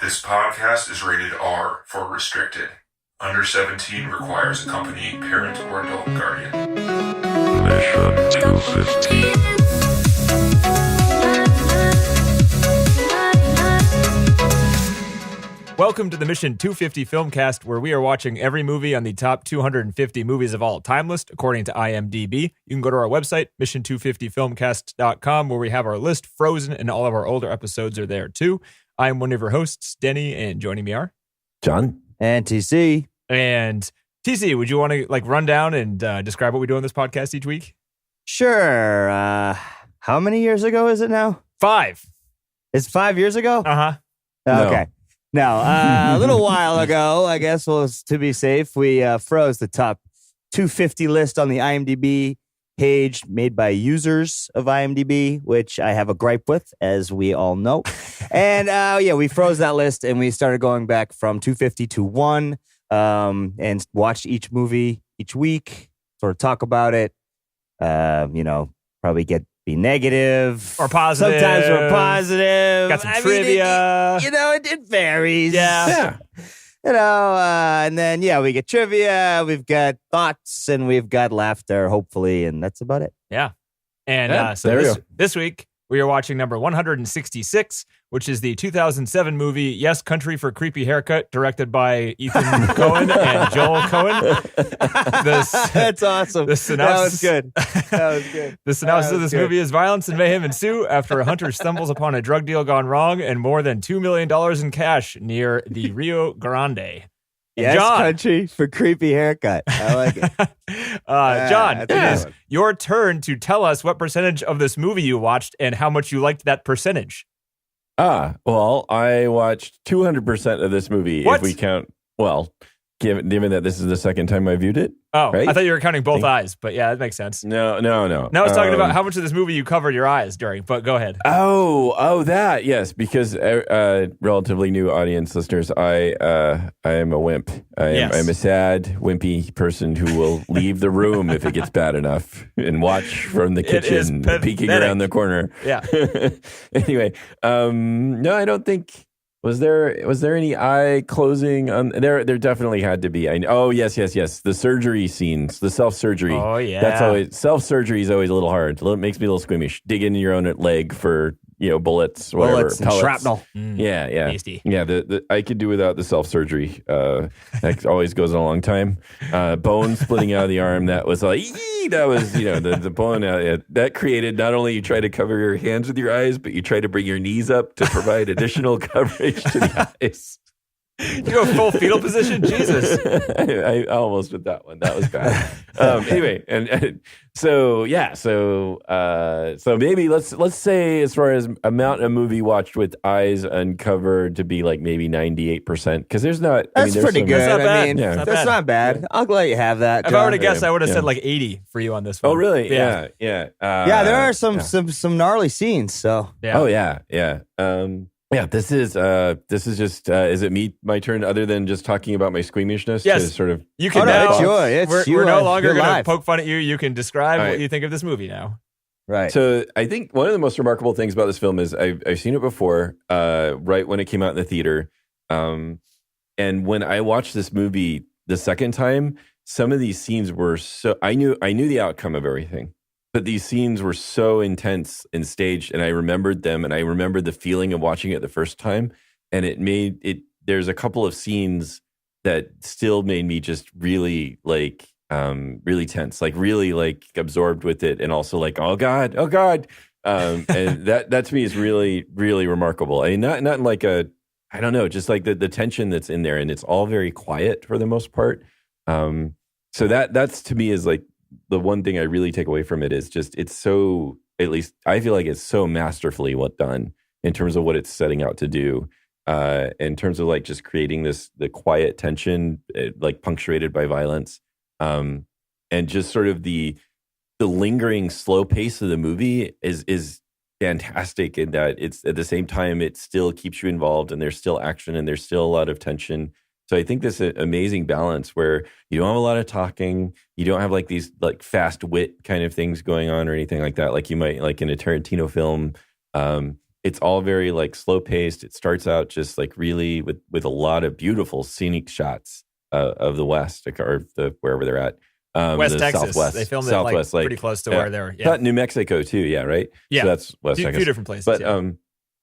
This podcast is rated R for restricted. Under 17 requires accompanying parent or adult guardian. Mission 250. Welcome to the Mission 250 Filmcast, where we are watching every movie on the top 250 movies of all time list, according to IMDb. You can go to our website, mission250filmcast.com, where we have our list frozen, and all of our older episodes are there, too. I'm one of your hosts, Denny, and joining me are... John. And TC. And TC, would you want to run down and describe what we do on this podcast each week? Sure. How many years ago is it now? 5. It's 5 years ago? Uh-huh. Okay. No, a little while ago, I guess, to be safe, we froze the top 250 list on the IMDb page made by users of IMDb, which I have a gripe with, as we all know. And we froze that list, and we started going back from 250 to 1, and watched each movie each week, sort of talk about it, probably be negative. Or positive. Sometimes we're positive. Got some trivia. It varies. Yeah. And then, we get trivia, we've got thoughts, and we've got laughter, hopefully, and that's about it. Yeah. And this week, we are watching number 166, which is the 2007 movie Yes, Country for Creepy Haircut, directed by Ethan Coen and Joel Coen. That's awesome. The synopsis, That was good. The synopsis of this movie is violence and mayhem ensue after a hunter stumbles upon a drug deal gone wrong and more than $2 million in cash near the Rio Grande. Yes, John. Country for Creepy Haircut. I like it. John, it is one. your turn to tell us what percentage of this movie you watched and how much you liked that percentage. Well, I watched 200% of this movie. What? If we count, given that this is the second time I viewed it. Oh, right? I thought you were counting both eyes, but yeah, that makes sense. No. Now I was talking about how much of this movie you covered your eyes during, but go ahead. Oh, that, yes, because relatively new audience listeners, I am a wimp. I'm a sad, wimpy person who will leave the room if it gets bad enough and watch from the kitchen, peeking around the corner. Yeah. Anyway, no, I don't think. Was there any eye closing on there? There definitely had to be. Yes. The surgery scenes, the self-surgery. Oh yeah. That's always self-surgery is always a little hard. It makes me a little squeamish. Dig in your own leg for bullets, whatever, bullets and pellets. shrapnel. Yeah. Tasty. Yeah, the I could do without the self-surgery. That always goes a long time. Bone splitting out of the arm. That was like, that was, the bone that created, not only you try to cover your hands with your eyes, but you try to bring your knees up to provide additional coverage to the eyes. You go full fetal position? Jesus. I almost did that one. That was bad. Anyway, so maybe let's say, as far as amount of movie watched with eyes uncovered, to be like maybe 98%, because there's not. That's pretty good. That's not bad. That's not bad. I'll let you have that, John. If I were to guess, I would have said like 80 for you on this one. Oh, really? Yeah. Yeah. There are some gnarly scenes. So Yeah. Oh, yeah. This is just. Is it my turn? Other than just talking about my squeamishness, Yes. to sort of. You can it's now. yours. We're no longer you're going to live. poke fun at you. You can describe All what right. you think of this movie now. Right. So I think one of the most remarkable things about this film is I've seen it before, right when it came out in the theater, and when I watched this movie the second time, some of these scenes were so I knew the outcome of everything. But these scenes were so intense and staged, and I remembered them, and I remembered the feeling of watching it the first time, and it made it. There's a couple of scenes that still made me just really really tense, really absorbed with it, and also like, oh God, and that to me is really, really remarkable. I mean, not in like a, I don't know, just like the tension that's in there, and it's all very quiet for the most part. So that's to me is like. The one thing I really take away from it is just it's so, at least I feel like it's so masterfully done in terms of what it's setting out to do, in terms of like just creating the quiet tension, like punctuated by violence, and just sort of the lingering slow pace of the movie is fantastic in that it's at the same time it still keeps you involved, and there's still action and there's still a lot of tension. So I think this amazing balance where you don't have a lot of talking, you don't have like these like fast wit kind of things going on or anything like that, like you might like in a Tarantino film. It's all very like slow paced. It starts out just like really with a lot of beautiful scenic shots of the West or the wherever they're at. West the Texas. Southwest, They filmed Southwest, it like pretty close to where they're. Yeah. Thought New Mexico too. Yeah, right. Yeah, so that's West a Texas. few different places. But yeah.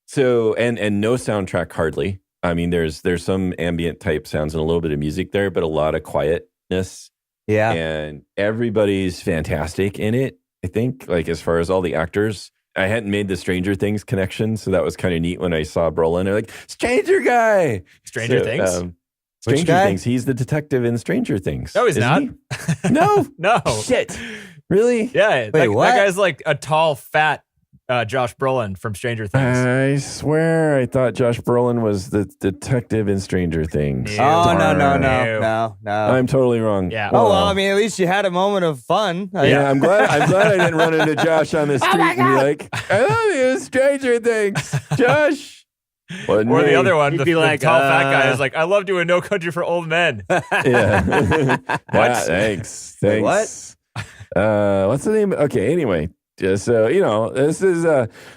so and no soundtrack hardly. I mean, there's some ambient type sounds and a little bit of music there, but a lot of quietness. Yeah. And everybody's fantastic in it. I think, like as far as all the actors, I hadn't made the Stranger Things connection, so that was kind of neat when I saw Brolin. They're like, Stranger guy, Stranger Things. Stranger guy? Things. He's the detective in Stranger Things. No, he's not. He? No, No. Shit. Really? Yeah. Wait, what? That guy's like a tall, fat Josh Brolin from Stranger Things. I swear, I thought Josh Brolin was the detective in Stranger Things. Yeah. Oh, no. Darn. I'm totally wrong. Yeah. Oh, well, I mean, at least you had a moment of fun. Yeah, I'm glad I didn't run into Josh on the street and be like, I love you, Stranger Things. Josh. Or the other one, He'd the, be the like, tall fat guy is like, I love doing No Country for Old Men. Yeah. What? Thanks. Wait, what? What's the name? Okay, anyway. So, this is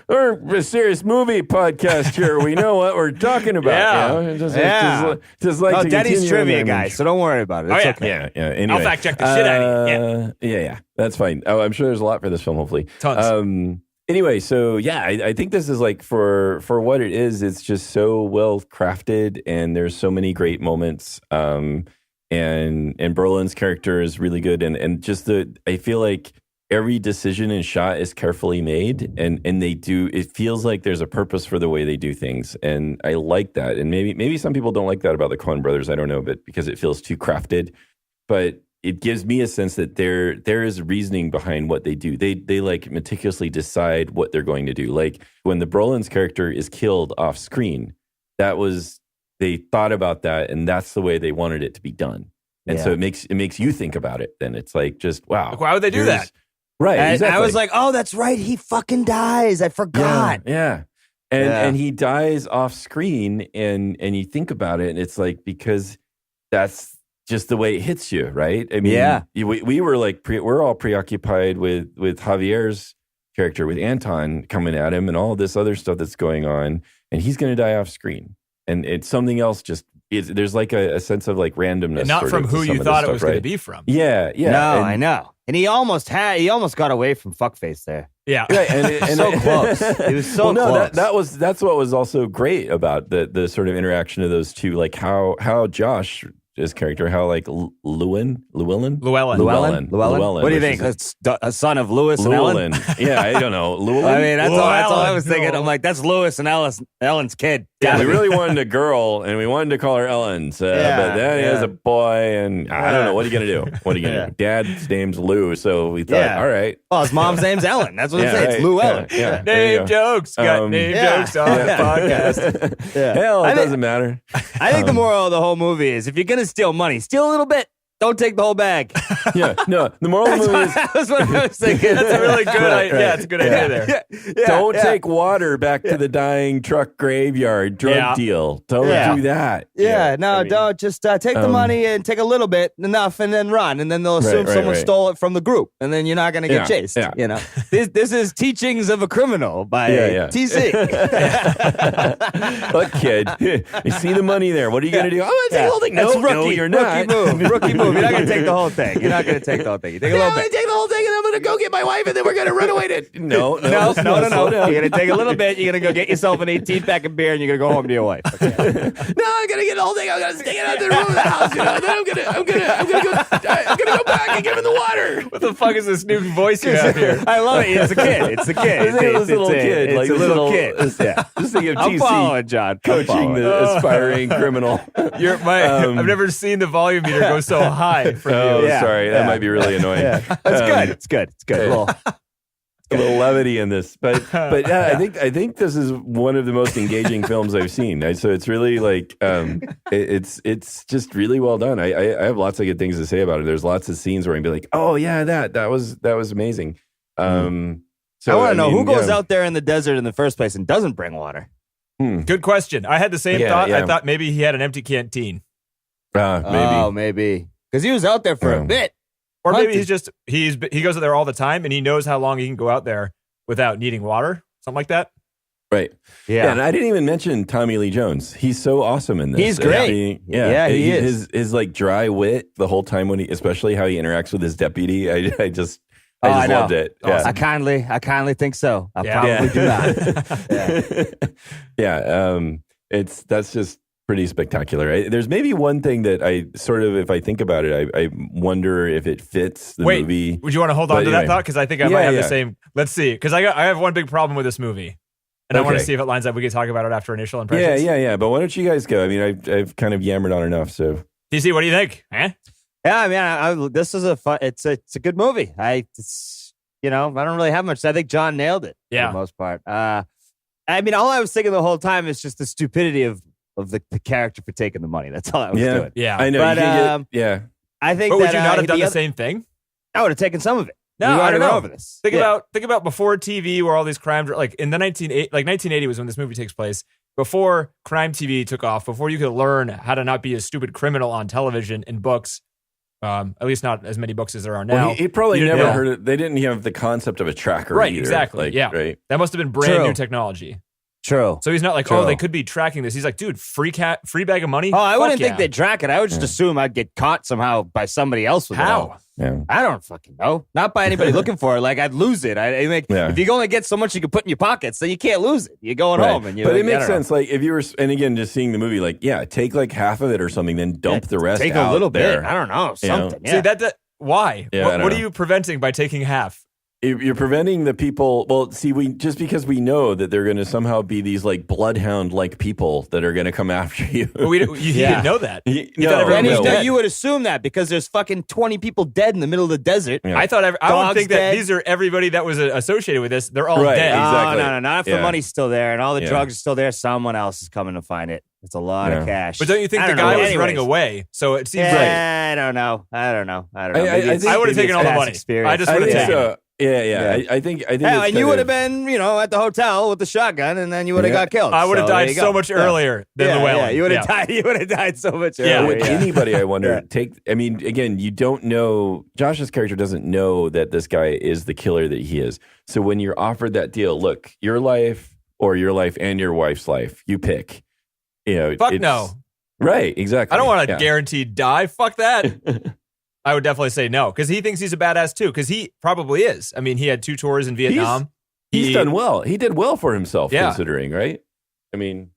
we're a serious movie podcast here. We know what we're talking about. Yeah. You know? Yeah. Just like No, to Denny's continue trivia on guy, that. so don't worry about it. It's Oh, yeah. okay. Yeah. Anyway. I'll fact check the shit out of you. Yeah. That's fine. Oh, I'm sure there's a lot for this film, hopefully. Tons. Anyway, so yeah, I think this is like for what it is, it's just so well crafted and there's so many great moments. And Brolin's character is really good. And just I feel like every decision and shot is carefully made and it feels like there's a purpose for the way they do things. And I like that. And maybe some people don't like that about the Coen brothers. I don't know, but because it feels too crafted, but it gives me a sense that there is reasoning behind what they do. They like meticulously decide what they're going to do. Like when the Brolin's character is killed off screen, they thought about that and that's the way they wanted it to be done. And so it makes you think about it. Then it's like just wow. Like, why would they do that? Right. And exactly. I was like, oh, that's right. He fucking dies. I forgot. Yeah. And he dies off screen and you think about it and it's like because that's just the way it hits you, right? I mean, we were like, we're all preoccupied with Javier's character, with Anton coming at him and all this other stuff that's going on, and he's going to die off screen. And it's something else there's like a sense of like randomness. And not from who you thought it was going to be from. Yeah. No, I know. And he almost got away from fuckface there. Yeah. Right, and So close. He was so close. That's what was also great about the sort of interaction of those two, like how Josh, his character, how like Llewellyn. What do you think? That's a son of Lewis and Ellen? Yeah, I don't know. Llewellyn? I mean, that's all I was thinking. I'm like, that's Lewis and Ellen's kid. Yeah, we really wanted a girl, and we wanted to call her Ellen. But then he has a boy, and I don't know. What are you going to do? What are you going to do? Dad's name's Lou, so we thought, all right. Well, his mom's name's Ellen. That's what it says. It's Lou Ellen. Yeah. Name jokes. Got name jokes on the podcast. Hell, it doesn't matter. I think the moral of the whole movie is if you're going to steal money, steal a little bit. Don't take the whole bag. Yeah, no. The moral of the movie is that's what I was thinking. That's a really good idea. Yeah, it's a good idea there. Don't take water back to the dying truck graveyard drug deal. Don't do that. Don't just take the money and take a little bit, enough, and then run, and then they'll assume someone stole it from the group, and then you're not going to get chased. Yeah. You know, this is Teachings of a Criminal by TC. Look, kid, you see the money there. What are you going to do? I'm going to take the whole thing. No, you're not. Rookie move. You're not going to take the whole thing. You're not going to take the whole thing. You take a little bit. I'm going to take the whole thing, and I'm going to go get my wife, and then we're going to run away to... No. You're going to take a little bit. You're going to go get yourself an 18-pack of beer, and you're going to go home to your wife. Okay. No, I'm going to get the whole thing. I'm going to stick it out the room of the house, you know. Then I'm going to go back and give him the water. What the fuck is this new voice you have here? I love it. It's a kid. It's a kid. It's a little kid. It's a little kid. Yeah. Just think of I'm TC following, John. coaching the aspiring criminal. I've never seen the volume meter go so high from you. Sorry. That might be really annoying. That's good. It's good. A little levity in this, but yeah, I think this is one of the most engaging films I've seen. So it's really like it's just really well done. I have lots of good things to say about it. There's lots of scenes where I can be like, oh yeah, that was amazing. So I want to know who goes out there in the desert in the first place and doesn't bring water. Good question. I had the same thought. Yeah. I thought maybe he had an empty canteen. Maybe because he was out there for a bit. Or maybe he goes out there all the time and he knows how long he can go out there without needing water. Something like that. Right. Yeah. And I didn't even mention Tommy Lee Jones. He's so awesome in this. He's great. Yeah, he is. His like dry wit the whole time especially how he interacts with his deputy. I just loved it. Awesome. I kindly think so. I probably do not. That's just pretty spectacular. There's maybe one thing that I sort of, if I think about it, I wonder if it fits the movie. Would you want to hold on to that thought? Because I think I might have the same. Let's see. Because I have one big problem with this movie. And I want to see if it lines up. We can talk about it after initial impressions. Yeah. But why don't you guys go? I mean, I've kind of yammered on enough. So, DC, what do you think? Yeah, I mean, this is a fun. It's a good movie. I don't really have much. I think John nailed it for the most part. I mean, all I was thinking the whole time is just the stupidity of the character for taking the money. That's all I was doing. Yeah, I know. But I think. But would you not have done the same thing? I would have taken some of it. No, I don't know. Over this. Think about before TV, where all these crimes, like in the 1980 was when this movie takes place. Before crime TV took off, before you could learn how to not be a stupid criminal on television and books. At least not as many books as there are now. Well, he probably never heard it. They didn't have the concept of a tracker, right? Either. Exactly. Right. That must have been brand new technology. True. So he's not like, they could be tracking this. He's like, dude, free bag of money. Oh, I wouldn't think they'd track it. I would just assume I'd get caught somehow by somebody else with it. How? Yeah. I don't fucking know. Not by anybody looking for it. Like, I'd lose it. If you only get so much you can put in your pockets, then you can't lose it. You're going home. And but it makes sense. Like, if you were, and again, just seeing the movie, like, take like half of it or something, then dump the rest take out a little there. bit. I don't know. Something. See, that why? Yeah, what are you preventing by taking half? You're preventing the people. Well, see, because we know that they're going to somehow be these like bloodhound-like people that are going to come after you. But you didn't know that. You would assume that because there's fucking 20 people dead in the middle of the desert. Yeah. I thought I would think that these are everybody that was associated with this. They're all dead. Exactly. No. Not if the money's still there and all the drugs are still there. Someone else is coming to find it. It's a lot of cash. But don't you think the guy was running away? So it seems I don't know. I would have taken all the money. I just would have taken it. I think. And you would have been, at the hotel with the shotgun, and then you would have got killed. I would have died so much earlier than the whaling. You would have died. You would have died so much earlier. With anybody, I wonder. Again, you don't know. Josh's character doesn't know that this guy is the killer that he is. So when you're offered that deal, look, your life or your life and your wife's life, you pick. Fuck no. Right. Exactly. I don't want to guaranteed die. Fuck that. I would definitely say no, because he thinks he's a badass too, because he probably is. I mean, he had 2 tours in Vietnam. He's done well. He did well for himself, considering, right? I mean...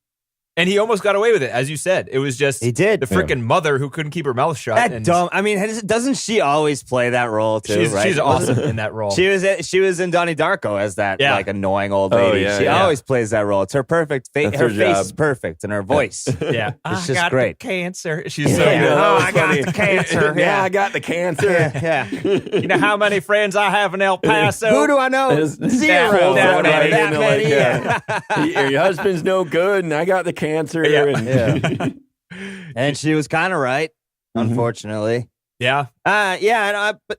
And he almost got away with it, as you said. It was just the freaking mother who couldn't keep her mouth shut. Dumb. I mean, doesn't she always play that role too? She's awesome in that role. She was in Donnie Darko as that like annoying old lady. She always plays that role. It's her perfect face. Her face is perfect, and her voice. It's just great. Cancer. She's so good. Oh, I got the cancer. I got the cancer. You know how many friends I have in El Paso? Who do I know? 0. That many. Your husband's no good, and I got the cancer. And she was kind of right, unfortunately. But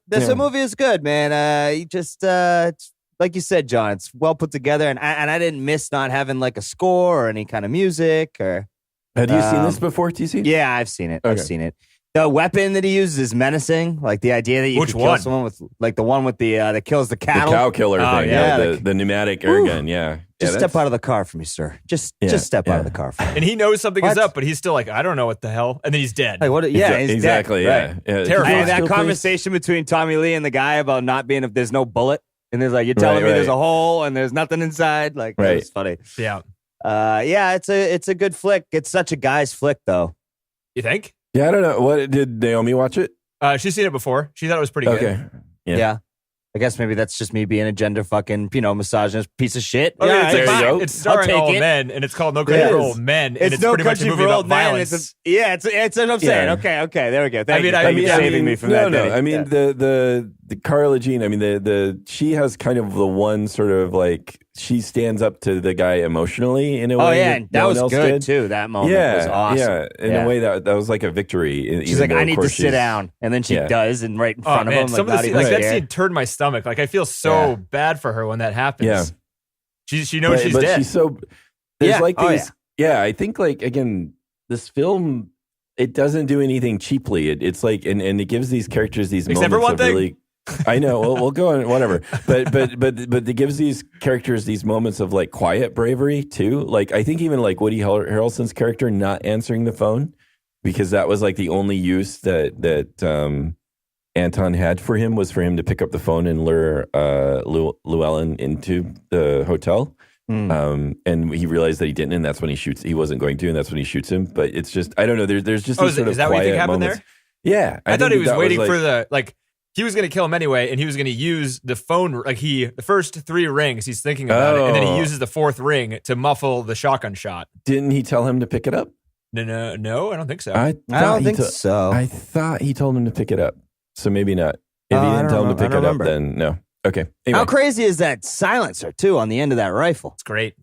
this movie is good, man. It's like you said, John, it's well put together, and I didn't miss not having like a score or any kind of music. Or had you seen this before, TC? Yeah, I've seen it. Okay. I've seen it. The weapon that he uses is menacing. Like the idea that you could kill someone with, like the one with the that kills the cattle, the cow killer thing. The pneumatic air gun. Just step out of the car for me, sir. Just step out of the car for me. And he knows something is up, but he's still like, I don't know what the hell. And then he's dead. Like, what? Yeah, he's exactly. dead. Yeah, terrifying. And that conversation between Tommy Lee and the guy about not being if there's no bullet, and there's like you're telling me there's a hole and there's nothing inside. Like it's funny. Yeah. It's a good flick. It's such a guy's flick, though. You think? Yeah, I don't know. What did Naomi watch it? She's seen it before. She thought it was pretty good. Okay. Yeah. I guess maybe that's just me being a gender fucking, misogynist piece of shit. It's starring all men, and it's called No Country for Old Men, and it's No pretty much a movie about violence. It's what I'm saying. Okay, there we go. Thank you for saving me from that. No. I mean, the Carla Jean. I mean, she has kind of the one sort of like she stands up to the guy emotionally in a way. Oh yeah, that was good too. That moment was awesome. Yeah, in a way that was like a victory. She's like, I need to sit down, and then she does, and right in front of him. That scene turned my stomach. Like I feel so bad for her when that happens. Yeah, she knows she's dead. She's so there's like these. I think like again, this film. It doesn't do anything cheaply. It's like, and it gives these characters these Except moments for one of thing. really. I know. We'll go on whatever. But it gives these characters these moments of like quiet bravery too. Like I think even like Woody Harrelson's character not answering the phone because that was like the only use that Anton had for him was for him to pick up the phone and lure Llewellyn into the hotel. And he realized that he didn't, and that's when he wasn't going to, and that's when he shoots him. But it's just I don't know. There's just these sort of is that quiet what you think happened moments. there? Yeah, I thought he was waiting like, for the he was going to kill him anyway, and he was going to use the phone. Like the first 3 rings, he's thinking about it, and then he uses the 4th ring to muffle the shotgun shot. Didn't he tell him to pick it up? No, I don't think so. I don't think so. I thought he told him to pick it up, so maybe not. If he didn't tell him to pick it up, then no. Okay. Anyway. How crazy is that silencer too on the end of that rifle? It's great.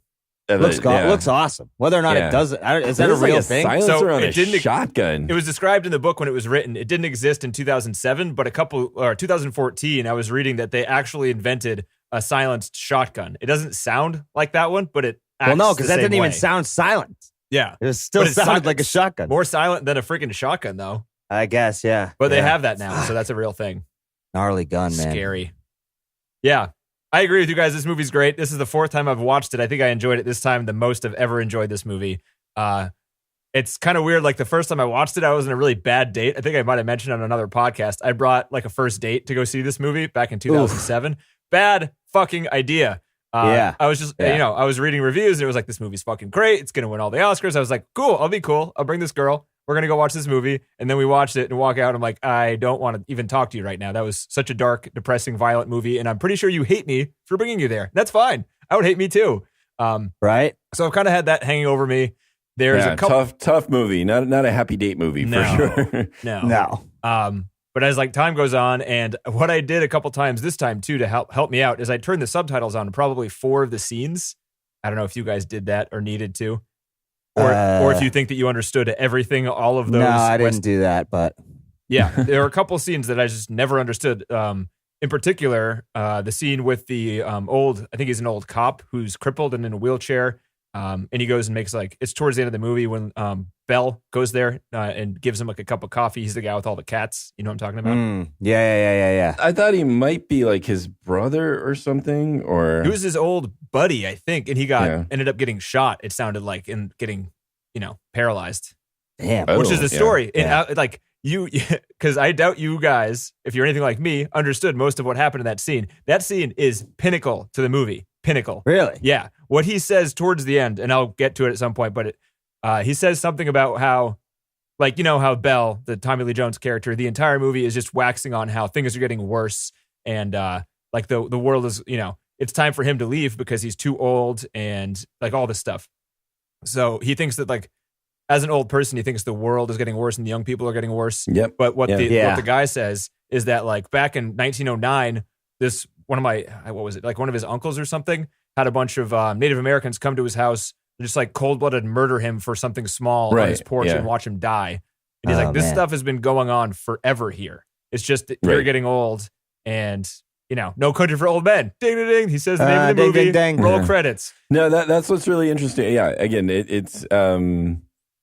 Looks awesome. Whether or not it does, is that a real thing? Silencer on a shotgun. It was described in the book when it was written. It didn't exist in 2007, but 2014, I was reading that they actually invented a silenced shotgun. It doesn't sound like that one, but it acts well, no, because that the same didn't even way. sound silent. Yeah, it still sounded like a shotgun. More silent than a freaking shotgun, though. I guess, yeah. But they have that now, so that's a real thing. Gnarly gun, man. Scary. Yeah. I agree with you guys. This movie's great. This is the 4th time I've watched it. I think I enjoyed it this time the most I've ever enjoyed this movie. It's kind of weird. Like the first time I watched it, I was in a really bad date. I think I might have mentioned on another podcast. I brought like a first date to go see this movie back in 2007. Bad fucking idea. I was just, I was reading reviews and it was like, this movie's fucking great. It's going to win all the Oscars. I was like, cool. I'll be cool. I'll bring this girl. We're going to go watch this movie. And then we watched it and walk out. I'm like, I don't want to even talk to you right now. That was such a dark, depressing, violent movie. And I'm pretty sure you hate me for bringing you there. That's fine. I would hate me too. Right. So I've kind of had that hanging over me. There's a couple tough movie. Not a happy date movie for sure. No. But as like time goes on, and what I did a couple times this time too to help me out is I turned the subtitles on probably 4 of the scenes. I don't know if you guys did that or needed to. Or if you think that you understood everything, all of those. No, I didn't do that, but yeah, there are a couple scenes that I just never understood. In particular, the scene with the I think he's an old cop who's crippled and in a wheelchair. And he goes and makes it's towards the end of the movie when Bell goes there and gives him like a cup of coffee. He's the guy with all the cats. You know what I'm talking about? Yeah. I thought he might be like his brother or something, or he was his old buddy, I think, and he ended up getting shot. It sounded like and getting paralyzed. Damn, which is the story. Yeah. And you, because I doubt you guys, if you're anything like me, understood most of what happened in that scene. That scene is pinnacle to the movie. Pinnacle. Really? Yeah. What he says towards the end, and I'll get to it at some point, but he says something about how, how Belle, the Tommy Lee Jones character, the entire movie is just waxing on how things are getting worse. And the world is, it's time for him to leave because he's too old and all this stuff. So he thinks that as an old person, he thinks the world is getting worse and the young people are getting worse. Yep. But what the guy says is that back in 1909, this one of his uncles or something had a bunch of Native Americans come to his house and just cold-blooded murder him for something small on his porch and watch him die. And he's this stuff has been going on forever here. It's just that you're getting old and no country for old men. Ding, ding, ding. He says the name of the movie. Ding, ding. Roll credits. No, that's what's really interesting. Yeah, again, it's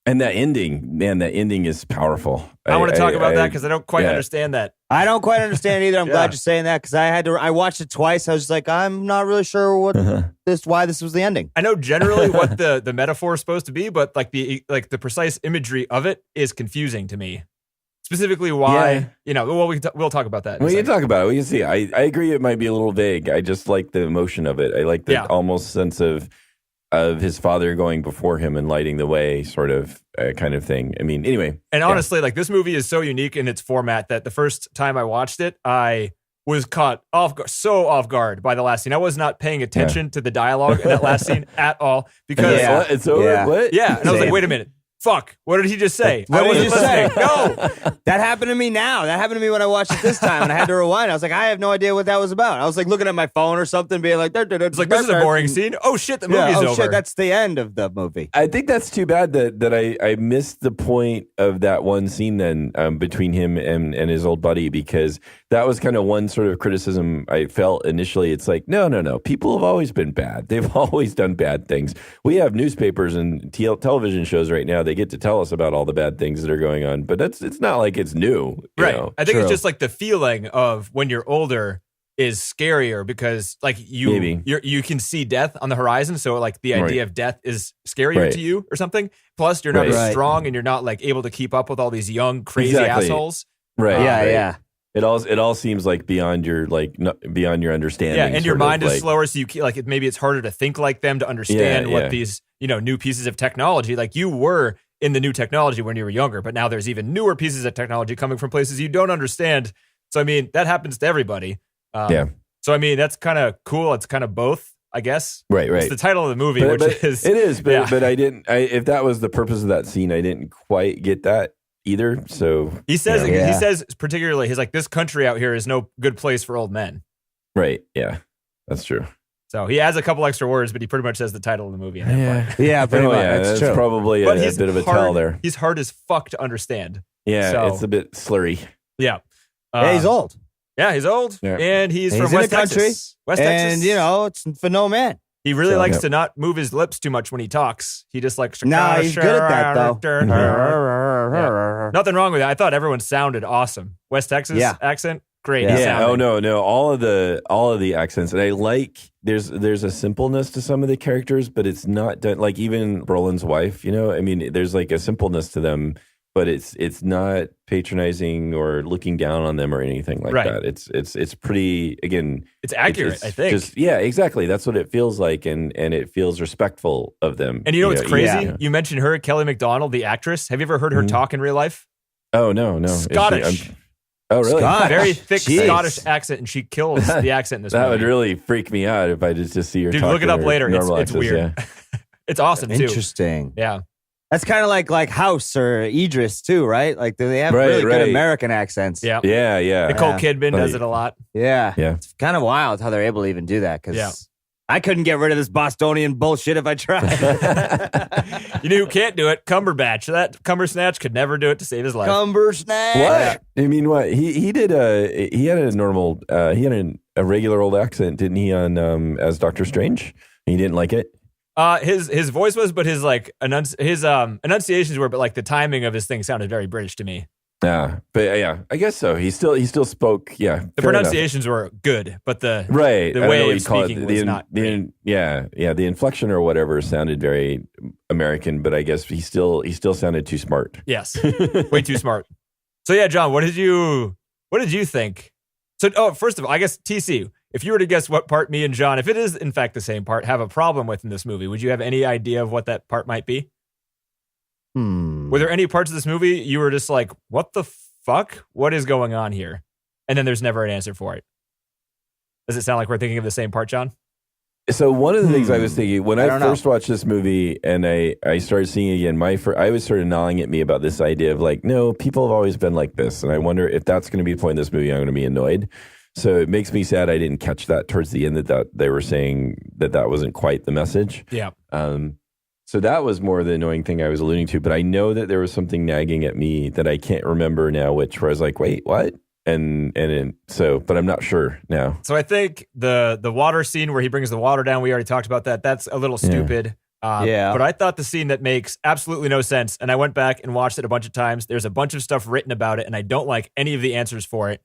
and that ending, man, that ending is powerful. I want to talk about that because I don't quite understand that. I don't quite understand either. I'm glad you're saying that because I watched it twice. I was just I'm not really sure why this was the ending. I know generally what the metaphor is supposed to be, but the precise imagery of it is confusing to me. Specifically, why we'll talk about that. We can talk about it. We can see. I agree. It might be a little vague. I just like the emotion of it. I like the almost sense of his father going before him and lighting the way, sort of kind of thing. I mean, anyway. And honestly, this movie is so unique in its format that the first time I watched it, I was caught off guard by the last scene. I was not paying attention to the dialogue in that last scene at all because it's over. What? Yeah, and I was like, wait a minute. Fuck, what did he just say? What did he just say? No. That happened to me now. That happened to me when I watched it this time and I had to rewind. I was like, I have no idea what that was about. I was looking at my phone or something, being like, it's like, this is a boring scene. Oh shit, the movie's over. Shit, that's the end of the movie. I think that's too bad that I missed the point of that one scene then between him and his old buddy, because that was kind of one sort of criticism I felt initially. It's like, no. People have always been bad. They've always done bad things. We have newspapers and television shows right now. They get to tell us about all the bad things that are going on, but it's not like it's new. Right. You know? I think True. it's just like the feeling of when you're older is scarier because like you can see death on the horizon. So like the idea of death is scarier to you or something. Plus you're not as strong and you're not like able to keep up with all these young, crazy assholes. Right. Yeah. It all seems like beyond your beyond your understanding. Yeah, and your mind is like, slower, so you like maybe it's harder to think like them to understand what these new pieces of technology. Like you were in the new technology when you were younger, but now there's even newer pieces of technology coming from places you don't understand. So I mean that happens to everybody. So I mean that's kind of cool. It's kind of both, I guess. Right. It's the title of the movie, but which is it is. But I didn't. If that was the purpose of that scene, I didn't quite get that either. So he says particularly he's like, this country out here is no good place for old men. Right. Yeah, that's true. So he adds a couple extra words, but he pretty much says the title of the movie. Yeah, pretty much. That's true. probably a bit of a tell there. He's hard as fuck to understand. Yeah, so, it's a bit slurry. Yeah. Yeah, he's old. Yeah, he's old. Yeah. And he's from in West the country. Texas. West Texas. And, it's for no man. He really likes to not move his lips too much when he talks. He just like... Nah, he's good at that, though. Yeah. Nothing wrong with that. I thought everyone sounded awesome. West Texas accent, great. Yeah. Oh, no. All of the accents. And I like... There's a simpleness to some of the characters, but it's not done... Like even Brolin's wife, I mean, there's like a simpleness to them, but it's not patronizing or looking down on them or anything like that. It's pretty, again... It's accurate, I think. Exactly. That's what it feels like, and it feels respectful of them. And what's crazy? Yeah. You mentioned her, Kelly MacDonald, the actress. Have you ever heard her talk in real life? Oh, no. Scottish. Oh, really? Very thick Scottish accent, and she kills the accent in this movie. That would really freak me out if I just see her. Dude, look it up later. It's weird. Yeah. It's awesome, too. Interesting. Yeah. That's kind of like House or Idris, too, right? Like, they have really good American accents. Yeah. Yeah. Nicole Kidman does it a lot. Yeah. Yeah. It's kind of wild how they're able to even do that, because I couldn't get rid of this Bostonian bullshit if I tried. You know who can't do it? Cumberbatch. That Cumbersnatch could never do it to save his life. Cumbersnatch. What? I mean, what? He did he had a normal, he had a regular old accent, didn't he, on as Doctor Strange? He didn't like it? His voice was, but his like enunciations were, but like the timing of his thing sounded very British to me. Yeah, but I guess so. He still spoke. Yeah, the pronunciations were good, but the the way of speaking was not. The inflection or whatever sounded very American, but I guess he still sounded too smart. Yes, way too smart. So yeah, John, what did you think? So first of all, I guess TC, if you were to guess what part me and John, if it is in fact the same part, have a problem with in this movie, would you have any idea of what that part might be? Were there any parts of this movie you were just like, what the fuck? What is going on here? And then there's never an answer for it. Does it sound like we're thinking of the same part, John? So one of the things I was thinking when I first watched this movie and I started seeing it again, I was sort of gnawing at me about this idea of like, no, people have always been like this. And I wonder if that's going to be the point of this movie, I'm going to be annoyed. So it makes me sad I didn't catch that towards the end that they were saying that wasn't quite the message. Yeah. So that was more the annoying thing I was alluding to. But I know that there was something nagging at me that I can't remember now, where I was like, wait, what? But I'm not sure now. So I think the water scene where he brings the water down, we already talked about that. That's a little stupid. But I thought the scene that makes absolutely no sense, and I went back and watched it a bunch of times. There's a bunch of stuff written about it, and I don't like any of the answers for it.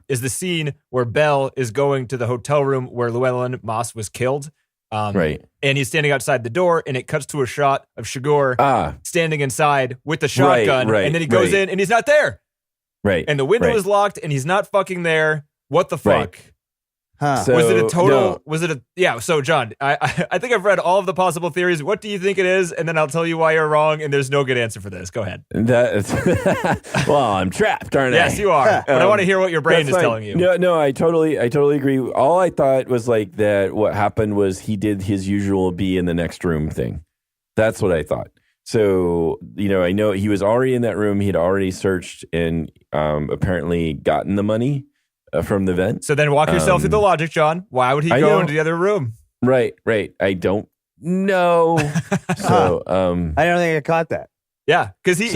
Is the scene where Belle is going to the hotel room where Llewellyn Moss was killed. Right. And he's standing outside the door, and it cuts to a shot of Shigure standing inside with the shotgun, and then he goes in, and he's not there. Right. And the window is locked, and he's not fucking there. What the fuck? Right. Huh. Was it a total? Was it a? Yeah. So John, I think I've read all of the possible theories. What do you think it is? And then I'll tell you why you're wrong. And there's no good answer for this. Go ahead. Well, I'm trapped, aren't I? Yes, you are. But I want to hear what your brain is telling you. No, I totally agree. All I thought was like that. What happened was he did his usual be in the next room thing. That's what I thought. So, I know he was already in that room. He had already searched and apparently gotten the money from the vent. So then walk yourself through the logic, John. Why would he go into the other room? Right. I don't know. So I don't think I caught that. Yeah, because he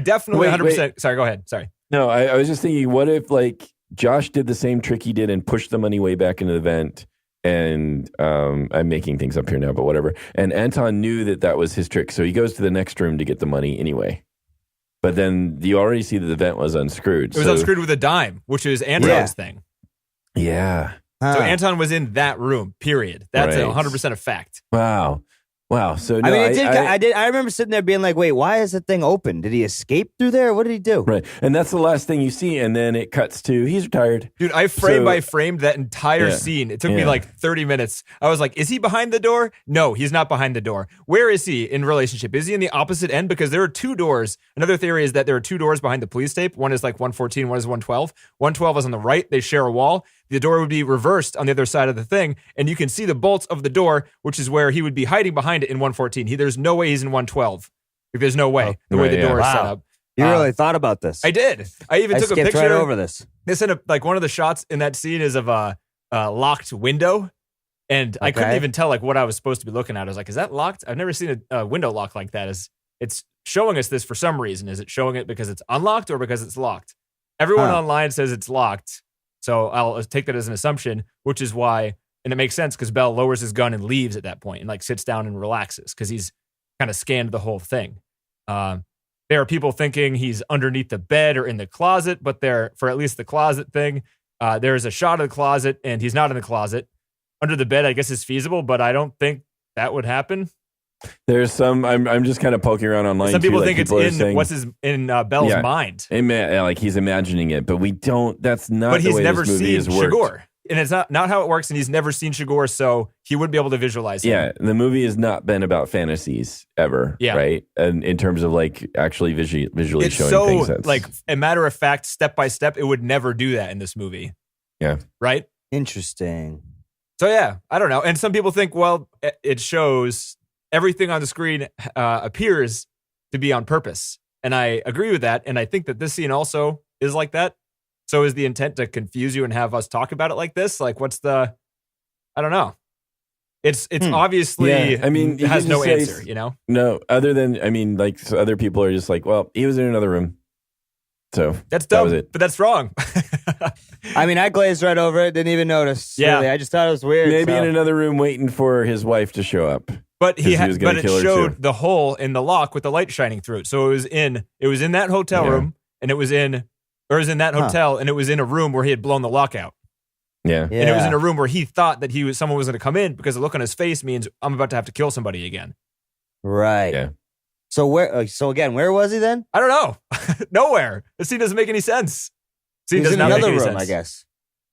definitely 100%. Sorry, go ahead. Sorry. No, I was just thinking, what if like Josh did the same trick he did and pushed the money way back into the vent? And I'm making things up here now, but whatever. And Anton knew that was his trick, so he goes to the next room to get the money anyway. But then you already see that the vent was unscrewed. It was unscrewed with a dime, which is Anton's thing. Yeah. So Anton was in that room, period. That's 100% a fact. Wow. So no, I remember sitting there being like, wait, why is the thing open? Did he escape through there? What did he do? Right. And that's the last thing you see. And then it cuts to, he's retired. Dude, I frame by framed that entire scene. It took me like 30 minutes. I was like, is he behind the door? No, he's not behind the door. Where is he in relationship? Is he in the opposite end? Because there are two doors. Another theory is that there are two doors behind the police tape. One is like 114, one is 112. 112 is on the right. They share a wall. The door would be reversed on the other side of the thing, and you can see the bolts of the door, which is where he would be hiding behind it in 114. There's no way he's in 112. There's no way, the way the door is set up. You really thought about this. I did. I even took a picture. Right over this. This in like one of the shots in that scene is of a locked window, and I couldn't even tell like what I was supposed to be looking at. I was like, is that locked? I've never seen a window lock like that. It's showing us this for some reason. Is it showing it because it's unlocked or because it's locked? Everyone online says it's locked. So I'll take that as an assumption, which is why, and it makes sense because Bell lowers his gun and leaves at that point and like sits down and relaxes because he's kind of scanned the whole thing. There are people thinking he's underneath the bed or in the closet, but for at least the closet thing, there's a shot of the closet and he's not in the closet. Under the bed, I guess is feasible, but I don't think that would happen. There's some. I'm just kind of poking around online. Some people too, think like it's in Bell's mind. Like he's imagining it, but we don't. That's not. But the he's way never this movie seen has worked. Shigor, and it's not how it works. And he's never seen Shigor, so he wouldn't be able to visualize him. Yeah, the movie has not been about fantasies ever. Yeah. Right. And in terms of like actually visually it's showing so, things. That's like a matter of fact, step by step, it would never do that in this movie. Yeah. Right. Interesting. So yeah, I don't know. And some people think, well, it shows. Everything on the screen appears to be on purpose. And I agree with that. And I think that this scene also is like that. So is the intent to confuse you and have us talk about it like this? Like, I don't know. It's obviously, I mean, it has no say, answer, you know? No, other than, I mean, like so other people are just like, well, he was in another room. So that's dumb, that was it. but that's wrong. I mean, I glazed right over it. Didn't even notice. Yeah. Really. I just thought it was weird. Maybe in another room waiting for his wife to show up. But he was gonna but it kill her showed too. the hole in the lock with the light shining through it. So it was in that hotel room, and it was in that hotel, and it was in a room where he had blown the lock out. Yeah. And it was in a room where he thought that someone was going to come in because the look on his face means I'm about to have to kill somebody again. Right. Yeah. So again, where was he then? I don't know. Nowhere. The scene doesn't make any sense. He was in another room, I guess.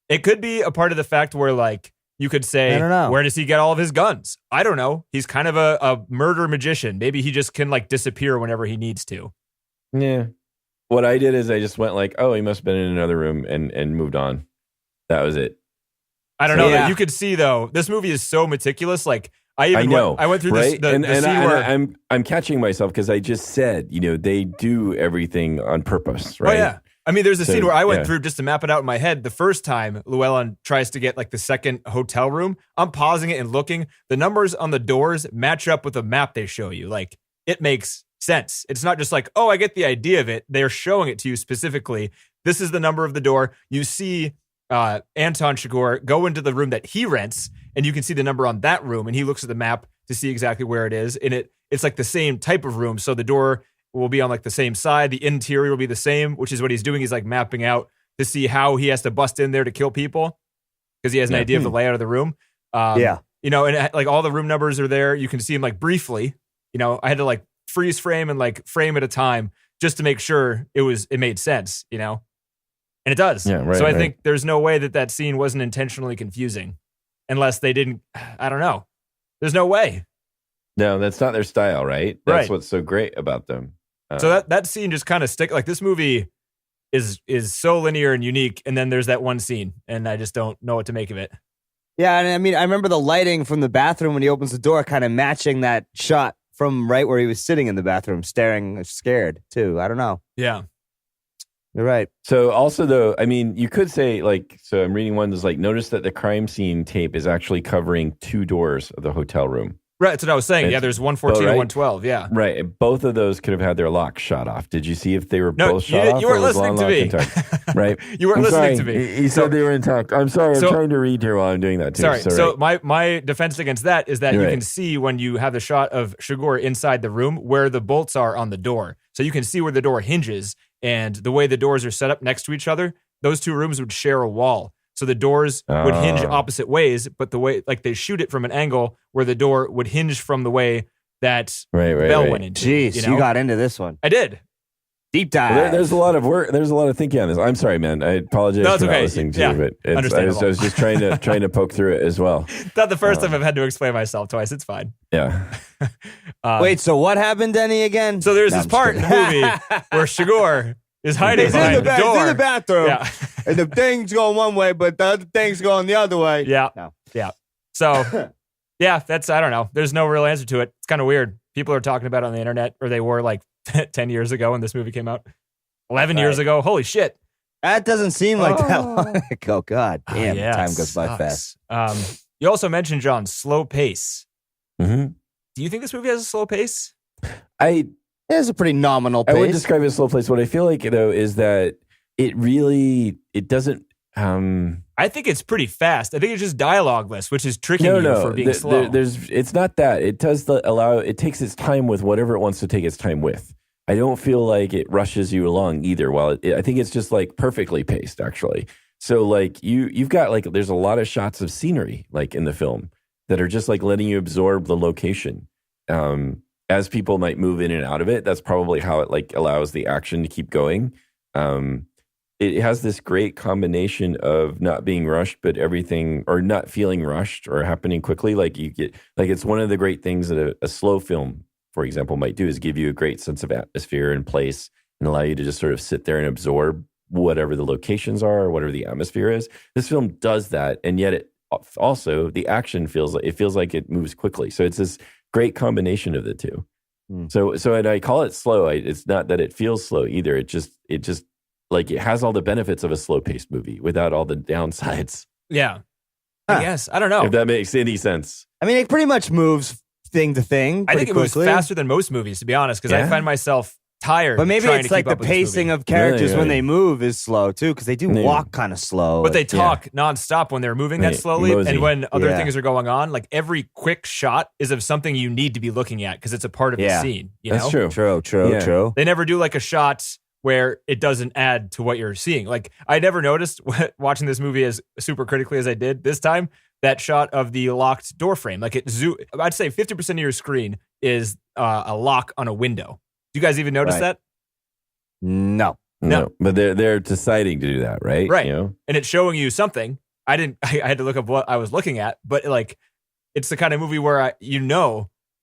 It could be a part of the fact where like you could say, I don't know. Where does he get all of his guns? I don't know. He's kind of a murder magician. Maybe he just can like disappear whenever he needs to. Yeah. What I did is I just went like, oh, he must have been in another room and moved on. That was it. I don't know. That you could see though, this movie is so meticulous. Like I went through right? the scene where I'm catching myself because I just said, they do everything on purpose, right? Oh yeah. I mean, there's a scene where I went through just to map it out in my head. The first time Llewellyn tries to get like the second hotel room, I'm pausing it and looking. The numbers on the doors match up with the map they show you. Like it makes sense. It's not just like, oh, I get the idea of it. They're showing it to you specifically. This is the number of the door. You see Anton Chigurh go into the room that he rents, and you can see the number on that room, and he looks at the map to see exactly where it is. And it's like the same type of room. So the door will be on like the same side. The interior will be the same, which is what he's doing. He's like mapping out to see how he has to bust in there to kill people because he has an idea of the layout of the room. And like all the room numbers are there. You can see them like briefly. I had to like freeze frame and like frame at a time just to make sure it made sense, And it does. Yeah, right, so I think there's no way that scene wasn't intentionally confusing unless they didn't, I don't know. There's no way. No, that's not their style, right? That's what's so great about them. So that scene just kind of like this movie is so linear and unique, and then there's that one scene, and I just don't know what to make of it. Yeah, and I mean, I remember the lighting from the bathroom when he opens the door kind of matching that shot from right where he was sitting in the bathroom, staring scared, too. I don't know. Yeah. You're right. So also, though, I mean, you could say, like, so I'm reading one that's like, notice that the crime scene tape is actually covering two doors of the hotel room. Right, that's what I was saying. Yeah, there's 114 and 112. Yeah. Right. Both of those could have had their locks shot off. Did you see if they were both shot off? You weren't or was listening one to me. lock intact? Right. You weren't I'm listening sorry. to me. He said they were intact. I'm sorry. I'm trying to read here while I'm doing that too. Sorry. So right. my defense against that is that You're you right. can see when you have the shot of Shigor inside the room where the bolts are on the door. So you can see where the door hinges, and the way the doors are set up next to each other, those two rooms would share a wall. So the doors would hinge opposite ways, but the way like they shoot it from an angle where the door would hinge from the way that Bell went into. Jeez, you got into this one. I did. Deep dive. Well, there's a lot of work. There's a lot of thinking on this. I'm sorry, man. I apologize for not listening to you, but I was just trying to poke through it as well. Not the first time I've had to explain myself twice. It's fine. Yeah. Wait, so what happened, Denny, again? So there's this part in the movie where Shigor is hiding behind the door. He's in the bathroom, Yeah. and the thing's going one way, but the other thing's going the other way. Yeah. No. Yeah. So, yeah, I don't know. There's no real answer to it. It's kind of weird. People are talking about it on the internet, or they were like 10 years ago when this movie came out. 11 years ago. Holy shit. That doesn't seem like that long ago. God damn, time goes by sucks. fast. You also mentioned, John, slow pace. Mm-hmm. Do you think this movie has a slow pace? It's a pretty nominal pace. I would describe it as slow pace. What I feel like, though, is that it doesn't. I think it's pretty fast. I think it's just dialogueless, which is tricking you for being slow. It's not that. It does it takes its time with whatever it wants to take its time with. I don't feel like it rushes you along either. I think it's just like perfectly paced, actually. So like you've got like, there's a lot of shots of scenery like in the film that are just like letting you absorb the location. As people might move in and out of it, that's probably how it like allows the action to keep going. It has this great combination of not being rushed, but everything, or not feeling rushed or happening quickly. Like you get, like it's one of the great things that a slow film, for example, might do is give you a great sense of atmosphere and place and allow you to just sort of sit there and absorb whatever the locations are or whatever the atmosphere is. This film does that, and yet it also, the action feels like it moves quickly. So it's this great combination of the two. So and I call it slow. It's not that it feels slow either. It just like it has all the benefits of a slow-paced movie without all the downsides. Yeah. I guess. I don't know. If that makes any sense. I mean, it pretty much moves thing to thing. I think it moves faster than most movies, to be honest, because I find myself tired. But maybe it's like the pacing of characters when they move is slow too, because they do walk kind of slow. But they talk nonstop when they're moving that slowly. Mosey. And when other things are going on, like every quick shot is of something you need to be looking at because it's a part of the scene. That's true. True. They never do like a shot where it doesn't add to what you're seeing. Like I never noticed watching this movie as super critically as I did this time, that shot of the locked door frame. Like I'd say 50% of your screen is a lock on a window. Do you guys even notice that? No. But they're deciding to do that, right? Right. You know? And it's showing you something. I had to look up what I was looking at, but like it's the kind of movie where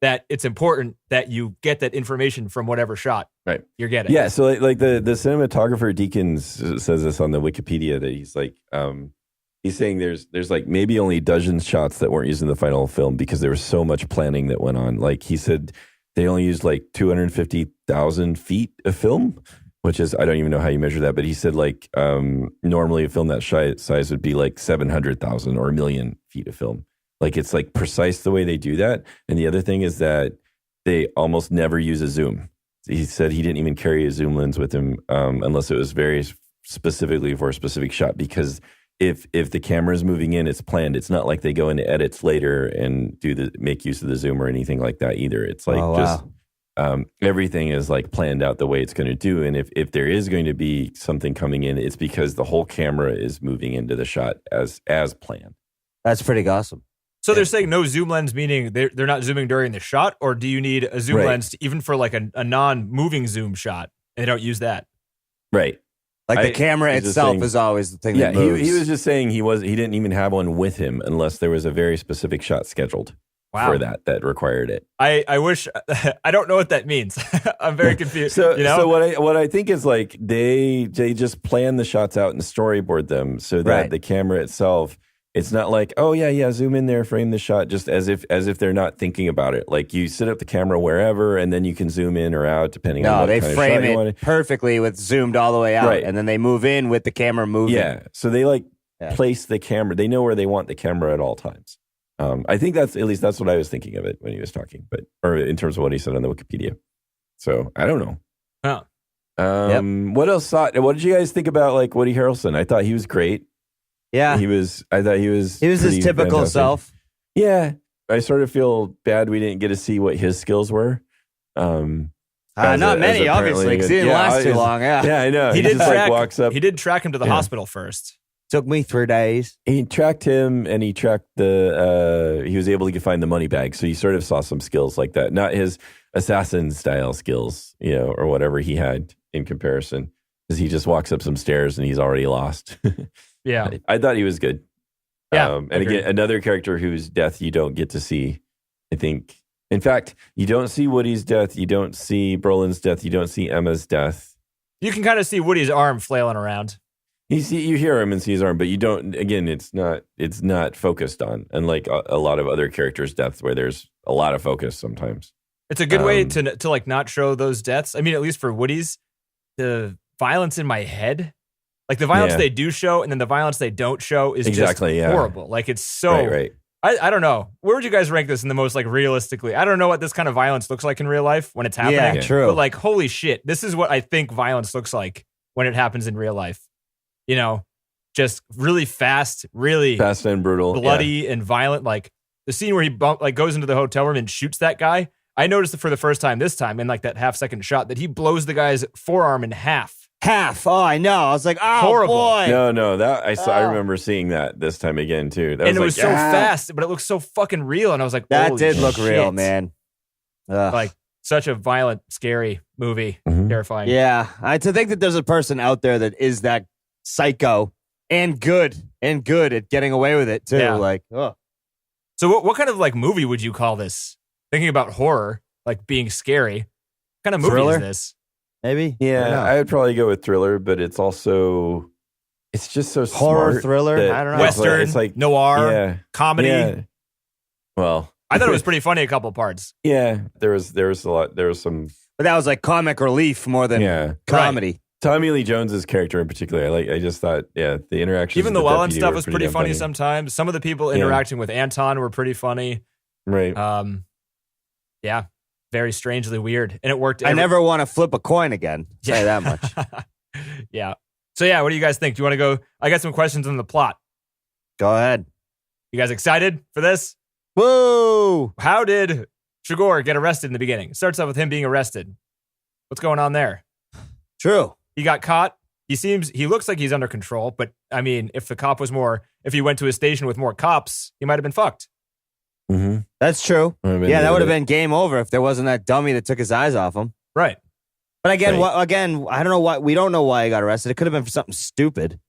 that it's important that you get that information from whatever shot you're getting. Yeah, so like the cinematographer Deakins says this on the Wikipedia that he's like he's saying there's like maybe only dozens shots that weren't used in the final film because there was so much planning that went on. Like he said they only used like 250,000 feet of film, which is, I don't even know how you measure that, but he said like normally a film that size would be like 700,000 or 1 million feet of film. Like it's like precise the way they do that. And the other thing is that they almost never use a zoom. He said he didn't even carry a zoom lens with him unless it was very specifically for a specific shot, because if the camera is moving in, it's planned. It's not like they go into edits later and make use of the zoom or anything like that either. It's like everything is like planned out the way it's going to do. And if there is going to be something coming in, it's because the whole camera is moving into the shot as planned. That's pretty awesome. So they're saying no zoom lens, meaning they're not zooming during the shot, or do you need a zoom lens even for like a non-moving zoom shot? And they don't use that. Right. Like the camera itself is always the thing that moves. He was just saying he didn't even have one with him unless there was a very specific shot scheduled for that required it. I wish I don't know what that means. I'm very confused. So what I think is like they just plan the shots out and storyboard them so that the camera itself, it's not like, oh yeah, zoom in there, frame the shot, just as if they're not thinking about it. Like you set up the camera wherever, and then you can zoom in or out depending on what kind of shot you want. No, they frame it perfectly with zoomed all the way out, and then they move in with the camera moving. Yeah, so they place the camera. They know where they want the camera at all times. I think that's what I was thinking of it when he was talking, or in terms of what he said on the Wikipedia. So I don't know. Huh. What else? What did you guys think about like Woody Harrelson? I thought he was great. Yeah. I thought he was his pretty typical fantastic. self. Yeah. I sort of feel bad we didn't get to see what his skills were. Not many, obviously, because he didn't last too long. Yeah. Yeah, I know. He did just track, walks up. He did track him to the hospital first. Took me 3 days. He tracked him, and he tracked he was able to find the money bag. So you sort of saw some skills like that. Not his assassin style skills, or whatever he had in comparison. Because he just walks up some stairs and he's already lost. Yeah. I thought he was good. Yeah. And again, another character whose death you don't get to see, I think. In fact, you don't see Woody's death. You don't see Brolin's death. You don't see Emma's death. You can kind of see Woody's arm flailing around. You hear him and see his arm, but you don't. Again, it's not focused on, unlike a lot of other characters' deaths where there's a lot of focus sometimes. It's a good way to like not show those deaths. I mean, at least for Woody's, the violence in my head, like the violence they do show and then the violence they don't show is just horrible. Like it's so. Right. I don't know. Where would you guys rank this in the most like realistically? I don't know what this kind of violence looks like in real life when it's happening. Yeah, true. But like, holy shit, this is what I think violence looks like when it happens in real life. Just really fast and brutal, bloody and violent. Like the scene where he goes into the hotel room and shoots that guy. I noticed for the first time this time in like that half-second shot that he blows the guy's forearm in half. Half. Oh, I know. I was like, oh, horrible. Boy. No, that I saw. I remember seeing that this time again too. And it was so fast, but it looked so fucking real. And I was like, that did look shit. real, man. Ugh. Like such a violent, scary movie. Terrifying. Yeah. To think that there's a person out there that is that psycho and good at getting away with it too. Yeah. Like, oh. So what kind of like movie would you call this? Thinking about horror, like being scary. What kind of movie Thriller? is this? Maybe? Yeah, I would probably go with thriller, but it's just so horror smart thriller. that I don't know. Western, it's like noir, comedy. Yeah. Well, I thought it was pretty funny a couple parts. Yeah, there was a lot. There was some, but that was like comic relief more than comedy. Right. Tommy Lee Jones's character in particular, I just thought, the interactions. Even the with Welland deputy stuff were was pretty damn funny sometimes. Some of the people interacting with Anton were pretty funny. Right. Yeah. Very strangely weird. And it worked. I never want to flip a coin again. Say that much. Yeah. So yeah, what do you guys think? Do you want to go? I got some questions on the plot. Go ahead. You guys excited for this? Woo! How did Shigor get arrested in the beginning? It starts off with him being arrested. What's going on there? True. He got caught. He looks like he's under control, but I mean, if he went to a station with more cops, he might have been fucked. Mm-hmm. That's true. Yeah, that would have been game over if there wasn't that dummy that took his eyes off him. Right. But again, I don't know why. We don't know why he got arrested. It could have been for something stupid.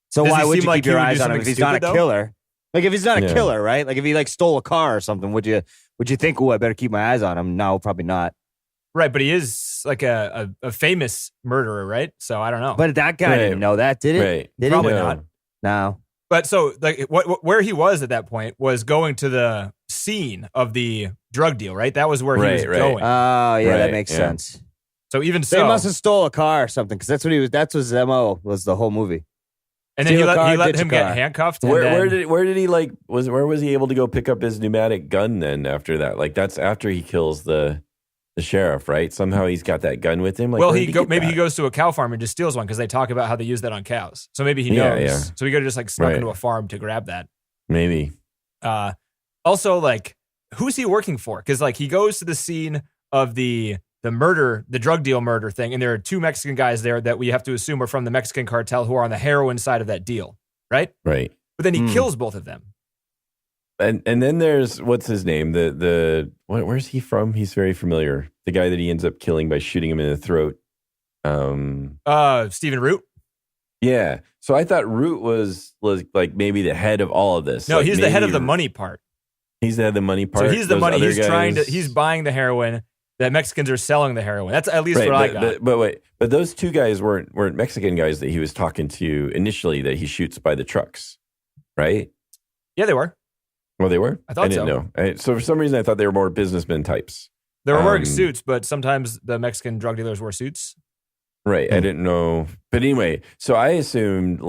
So why would you keep your eyes on him if he's not a killer? Like if he's not a killer, right? Like if he stole a car or something, would you think, I better keep my eyes on him? No, probably not. Right, but he is like a famous murderer, right? So I don't know. But that guy didn't know that, did it? Right. Did Probably he? not. No. But so like where he was at that point was going to the scene of the drug deal, right? That was where he was going. Oh, yeah, that makes sense. So even They must have stole a car or something because that's what he was. That's what his MO was the whole movie. And then he let him get handcuffed. Where did he where was he able to go pick up his pneumatic gun then after that? Like that's after he kills the sheriff, right? Somehow he's got that gun with him. Like, well, he goes to a cow farm and just steals one because they talk about how they use that on cows. So maybe he knows. Yeah. So he could have just snuck into a farm to grab that. Maybe. Also, who's he working for? Because he goes to the scene of the murder, the drug deal murder thing, and there are two Mexican guys there that we have to assume are from the Mexican cartel who are on the heroin side of that deal, right? Right. But then he kills both of them. And then there's what's his name? Where's he from? He's very familiar. The guy that he ends up killing by shooting him in the throat. Stephen Root. Yeah. So I thought Root was like maybe the head of all of this. No, he's the head of the money part. He's the head of the money part. So he's the money. He's buying the heroin. The Mexicans are selling the heroin. That's at least what I got. But those two guys weren't Mexican guys that he was talking to initially that he shoots by the trucks, right? Yeah, they were. Well, they were? I didn't know. So for some reason, I thought they were more businessmen types. They were wearing suits, but sometimes the Mexican drug dealers wore suits. Right. I didn't know. But anyway, so I assumed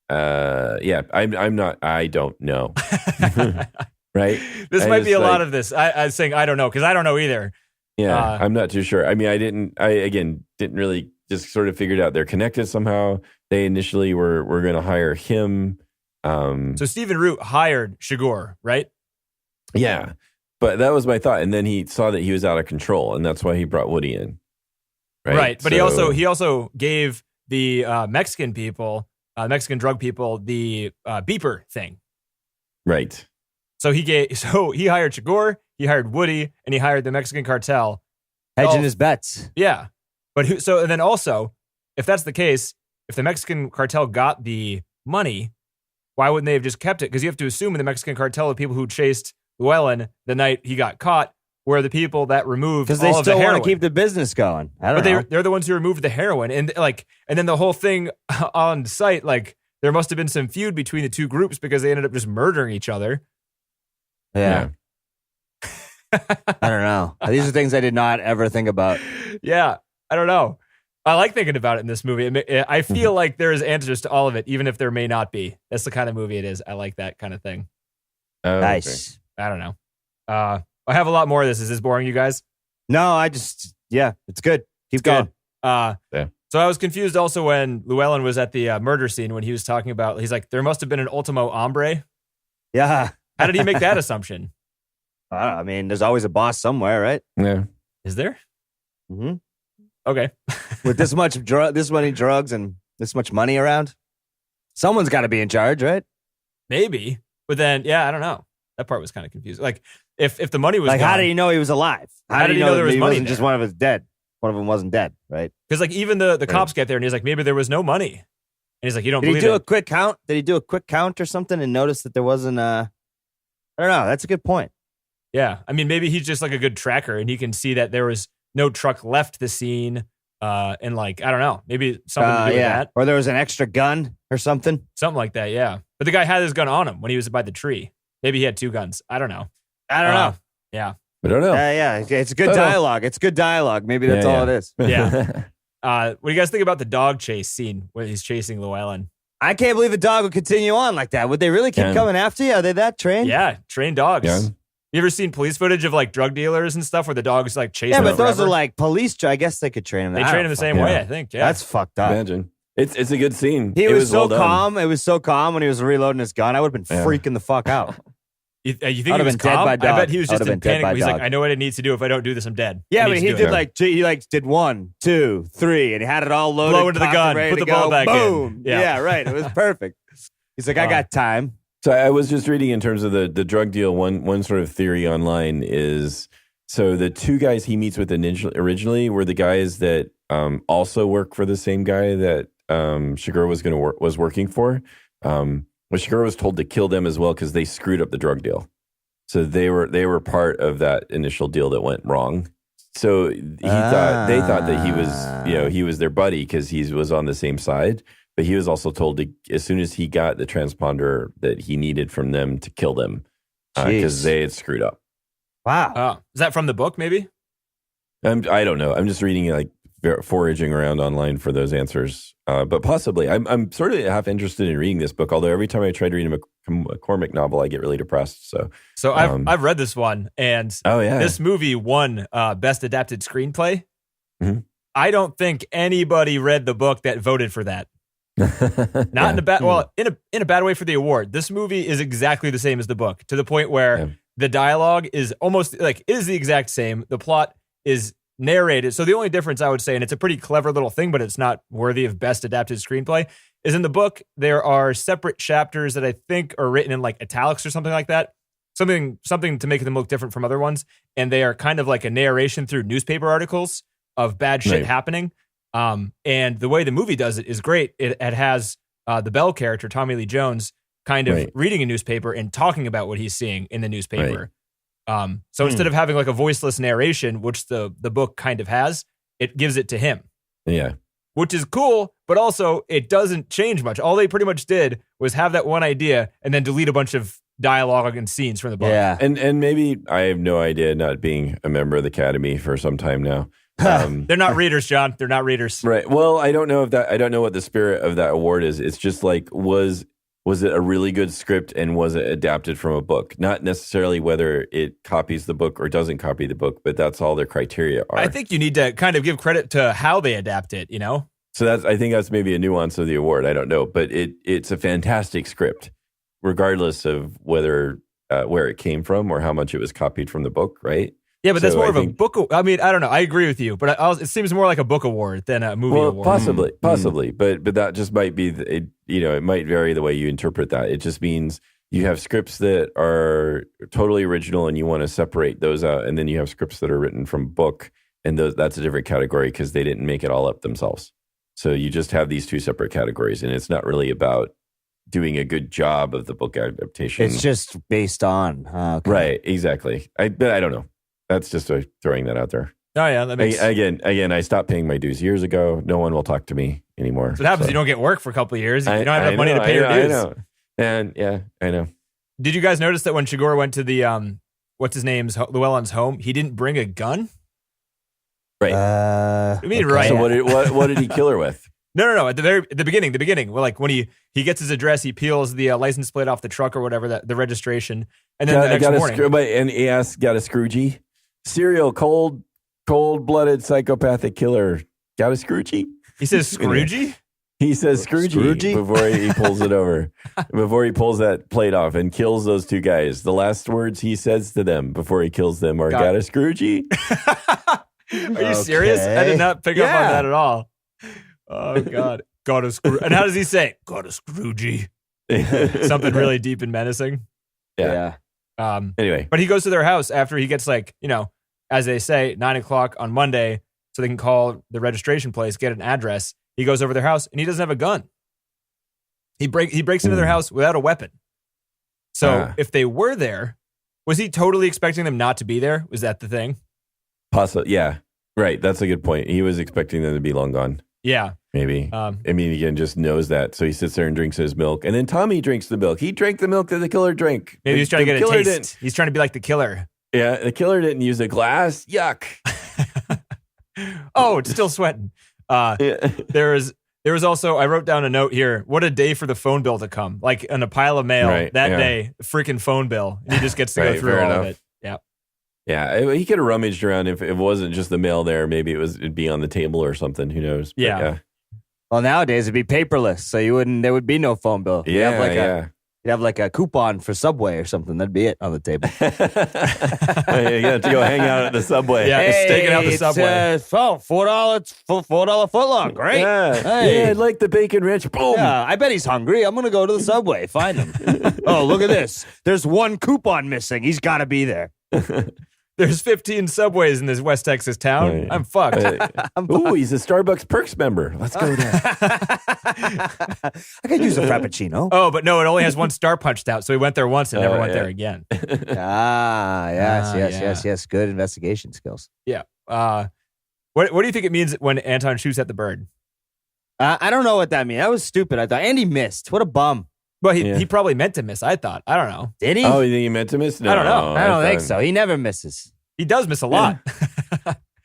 I'm not, I don't know. right? This I might be just, a lot like- of this. I was saying I don't know because I don't know either. Yeah, Uh, I'm not too sure. I mean, I didn't really just sort of figured out they're connected somehow. They initially were going to hire him. So Stephen Root hired Chigurh, right? Yeah, but that was my thought. And then he saw that he was out of control, and that's why he brought Woody in. Right. But So- he also gave the Mexican Mexican drug people, the beeper thing. right. So he hired Chigurh, he hired Woody, and he hired the Mexican cartel. Hedging his bets. Yeah. But and then also, if that's the case, if the Mexican cartel got the money, why wouldn't they have just kept it? Because you have to assume in the Mexican cartel, the people who chased Llewellyn the night he got caught were the people that removed Because all they of the still heroin. want to keep the business going. I don't But know. they're the ones who removed the heroin, and then the whole thing on site, like there must have been some feud between the two groups because they ended up just murdering each other. Yeah. I don't know. These are things I did not ever think about. Yeah, I don't know. I like thinking about it in this movie. I feel like there is answers to all of it, even if there may not be. That's the kind of movie it is. I like that kind of thing. Oh, okay. Nice. I don't know. I have a lot more of this. Is this boring, you guys? No, it's good. Keep going. Yeah. So I was confused also when Llewellyn was at the murder scene when he was talking about, he's like, there must have been an ultimo hombre. Yeah. How did he make that assumption? I mean, there's always a boss somewhere, right? Yeah. Is there? Mm-hmm. Okay. With this many drugs and this much money around, someone's got to be in charge, right? Maybe. But then, yeah, I don't know. That part was kind of confusing. Like, if the money was Like, gone, how did he know he was alive? How did he know there was he money wasn't just there? one of us dead? One of them wasn't dead, right? because like even the cops get there and he's like, maybe there was no money. And he's like, you don't Did he believe do a it. quick count? Did he do a quick count or something and notice that there wasn't I don't know. That's a good point. Yeah. I mean, maybe he's just like a good tracker and he can see that there was no truck left the scene. And like, I don't know, maybe something to do with that. Or there was an extra gun or something. Something like that. Yeah. But the guy had his gun on him when he was by the tree. Maybe he had two guns. I don't know. I don't know. Yeah. I don't know. Yeah, it's good dialogue. It's good dialogue. Maybe that's Yeah, all yeah. it is. Yeah. What do you guys think about the dog chase scene where he's chasing Llewellyn? I can't believe a dog would continue on like that. Would they really keep Yeah. coming after you? Are they that trained? Yeah. Trained dogs. Yeah. You ever seen police footage of like drug dealers and stuff where the dogs like chase Yeah, them but those forever? are like police. I guess they could train them. They I train don't him the fucking same way, Yeah. I think. Yeah. That's fucked up. Imagine. It's a good scene. He It was so well done. calm. It was so calm when he was reloading his gun. I would have been Yeah. freaking the fuck out. You think I'd he have was been dead calm? by I dog. bet he was I just would've in been dead panic. by He's like, dog. I know what I need to do. If I don't do this, I'm dead. Yeah, I but need he to do did it. he did 1, 2, 3, and he had it all loaded. Blow into the cocked, gun, and ready put to the ball go. back in. Boom. Yeah. Yeah, right. It was perfect. He's like, I got time. So I was just reading in terms of the drug deal. One sort of theory online is so the two guys he meets with originally were the guys that also work for the same guy that Chigurh was working for. But Chigurh was told to kill them as well because they screwed up the drug deal. So they were part of that initial deal that went wrong. So they thought that he was their buddy because he was on the same side. But he was also told to, as soon as he got the transponder that he needed from them, to kill them because Jeez. they had screwed up. Wow. Oh, is that from the book? Maybe. I don't know. I'm just reading like foraging around online for those answers. But possibly, I'm sort of half interested in reading this book. Although every time I try to read a McCormick novel, I get really depressed. So I've read this one, and this movie won Best Adapted Screenplay. Mm-hmm. I don't think anybody read the book that voted for that. Not in a bad in a bad way for the award. This movie is exactly the same as the book, to the point where the dialogue is almost like is the exact same. The plot is narrated. So the only difference I would say, and it's a pretty clever little thing, but it's not worthy of Best Adapted Screenplay, is in the book there are separate chapters that I think are written in like italics or something like that. Something to make them look different from other ones, and they are kind of like a narration through newspaper articles of bad shit happening. And the way the movie does it is great. It has the Bell character, Tommy Lee Jones, kind of reading a newspaper and talking about what he's seeing in the newspaper. So instead of having like a voiceless narration, which the book kind of has, it gives it to him. Yeah. Which is cool, but also it doesn't change much. All they pretty much did was have that one idea and then delete a bunch of dialogue and scenes from the book. Yeah. And maybe I have no idea, not being a member of the Academy for some time now. They're not readers, John. They're not readers. Right. Well, I don't know what the spirit of that award is. It's just like, was Was it a really good script and was it adapted from a book? Not necessarily whether it copies the book or doesn't copy the book, but that's all their criteria are. I think you need to kind of give credit to how they adapt it, you know? So I think that's maybe a nuance of the award. I don't know, but it's a fantastic script, regardless of whether where it came from or how much it was copied from the book, right? Yeah, but that's So more I of a think- book. I mean, I don't know. I agree with you, but it seems more like a book award than a movie award. Possibly, but but just might be it might vary the way you interpret that. It just means you have scripts that are totally original and you want to separate those out, and then you have scripts that are written from book, and that's a different category because they didn't make it all up themselves. So you just have these two separate categories, and it's not really about doing a good job of the book adaptation. It's just based on. Okay. Right, exactly. But I don't know. That's just throwing that out there. Oh yeah, that makes Again, I stopped paying my dues years ago. No one will talk to me anymore. So what happens. You don't get work for a couple of years. You don't have enough money to pay your dues. I know. And yeah, I know. Did you guys notice that when Shigure went to the what's his name's Llewellyn's home, he didn't bring a gun? Right. I mean, right. So what did he kill her with? No. At the beginning. Well, like when he gets his address, he peels the license plate off the truck or whatever, the registration, and then the next morning, and he asked, got a Scroogey? Serial cold-blooded psychopathic killer. Got a Scroogey? he says Scroogey. He says Scroogey before he pulls it over, before he pulls that plate off and kills those two guys. The last words he says to them before he kills them are, got a Scroogey? Are you serious? I did not pick up on that at all. Oh, God. Got a Scrooge. And how does he say? Got a Scroogey. Something really deep and menacing. Yeah. Anyway. But he goes to their house after he gets, like, as they say, 9:00 on Monday, so they can call the registration place, get an address. He goes over their house, and he doesn't have a gun. He breaks into their house without a weapon. So if they were there, was he totally expecting them not to be there? Was that the thing? Possibly, yeah. Right, that's a good point. He was expecting them to be long gone. Yeah. Maybe. Again, just knows that. So he sits there and drinks his milk. And then Tommy drinks the milk. He drank the milk that the killer drank. Maybe he's trying to get a taste. He's trying to be like the killer. Yeah, the killer didn't use a glass. Yuck. Oh, it's still sweating. There was also, I wrote down a note here. What a day for the phone bill to come. Like in a pile of mail day, freaking phone bill. And he just gets to go through all of it. Yeah. Yeah, he could have rummaged around if it wasn't just the mail there. Maybe it'd be on the table or something. Who knows? But yeah. Well, nowadays it'd be paperless, so there would be no phone bill. You'd have like a coupon for Subway or something. That'd be it on the table. You have to go hang out at the Subway. Yeah, hey, staking out the Subway. $4 footlong. Great. Yeah. Hey. Yeah, I'd like the bacon rich. Boom. Yeah, I bet he's hungry. I'm going to go to the Subway, find him. Oh, look at this. There's one coupon missing. He's got to be there. There's 15 Subways in this West Texas town. Right. I'm fucked. Ooh, he's a Starbucks Perks member. Let's go there. I could use a Frappuccino. Oh, but no, it only has one star punched out. So he went there once and never went there again. Yes. Good investigation skills. Yeah. What do you think it means when Anton shoots at the bird? I don't know what that means. That was stupid. I thought. And he missed. What a bum. Well, he probably meant to miss, I thought. I don't know. Did he? Oh, you think he meant to miss? No, I don't know. I don't think so. He never misses. He does miss a lot.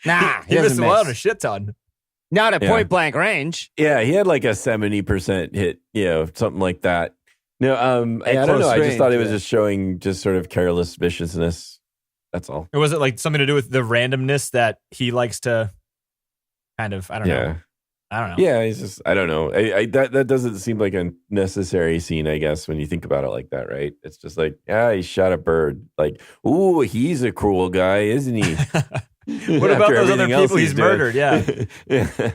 Nah, he missed a lot, a shit ton. Not at point blank range. Yeah, he had like a 70% hit, something like that. No, I don't know. I just thought it was just showing just sort of careless viciousness. That's all. Or was it like something to do with the randomness that he likes to kind of, I don't know. I don't know. Yeah, he's just, I don't know. That doesn't seem like a necessary scene, I guess, when you think about it like that, right? It's just like, he shot a bird. Like, ooh, he's a cruel guy, isn't he? What about those other people he's murdered? Yeah. Yeah.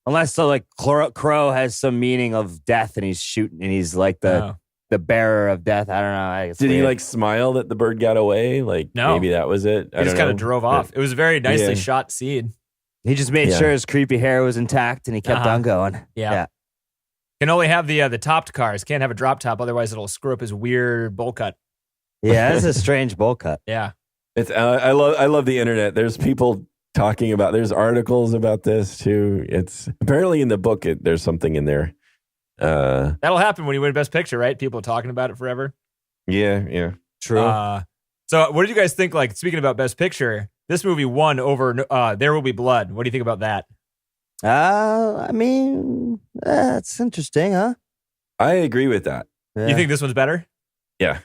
Unless Crow has some meaning of death and he's shooting and he's like the bearer of death. I don't know. Did he like smile that the bird got away? Like, no. Maybe that was it. He just kind of drove off. It was a very nicely shot scene. He just made sure his creepy hair was intact and he kept on going. Yeah. Can only have the topped cars. Can't have a drop top. Otherwise, it'll screw up his weird bowl cut. Yeah, that's a strange bowl cut. Yeah. It's I love the internet. There's people talking about. There's articles about this too. It's apparently in the book. There's something in there. That'll happen when you win Best Picture, right? People talking about it forever. Yeah. True. So, what did you guys think? Like, speaking about Best Picture, this movie won over There Will Be Blood. What do you think about that? I mean, that's interesting, huh? I agree with that. You think this one's better? Yeah.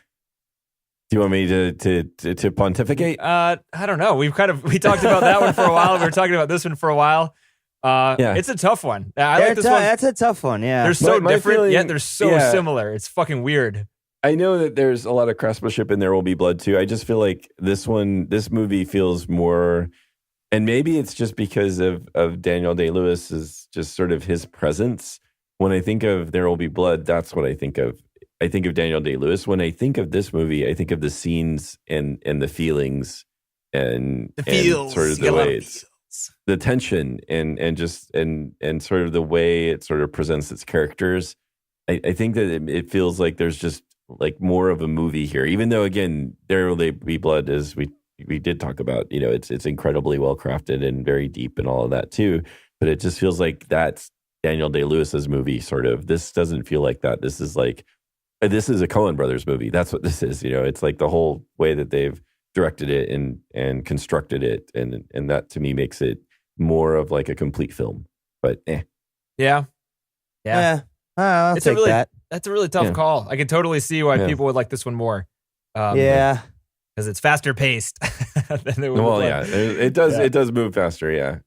Do you want me to pontificate? I don't know. We talked about that one for a while. We were talking about this one for a while. It's a tough one. I like this one. That's a tough one. Yeah, They're so My different, feeling- yet they're so similar. It's fucking weird. I know that there's a lot of craftsmanship in There Will Be Blood too. I just feel like this movie feels more, and maybe it's just because of Daniel Day-Lewis's just sort of his presence. When I think of There Will Be Blood, that's what I think of. I think of Daniel Day-Lewis. When I think of this movie, I think of the scenes and the feelings and sort of the way it's the tension and sort of the way it sort of presents its characters. I think that it feels like there's just like more of a movie here, even though again, There Will Be Blood, as we did talk about, it's incredibly well crafted and very deep and all of that too. But it just feels like that's Daniel Day-Lewis's movie. Sort of. This doesn't feel like that. This is a Coen Brothers movie. That's what this is. It's like the whole way that they've directed it and constructed it, and that to me makes it more of like a complete film. But Yeah. I'll take that. That's a really tough call. I can totally see why people would like this one more. Because it's faster paced. Than it does. Yeah. It does move faster. Yeah.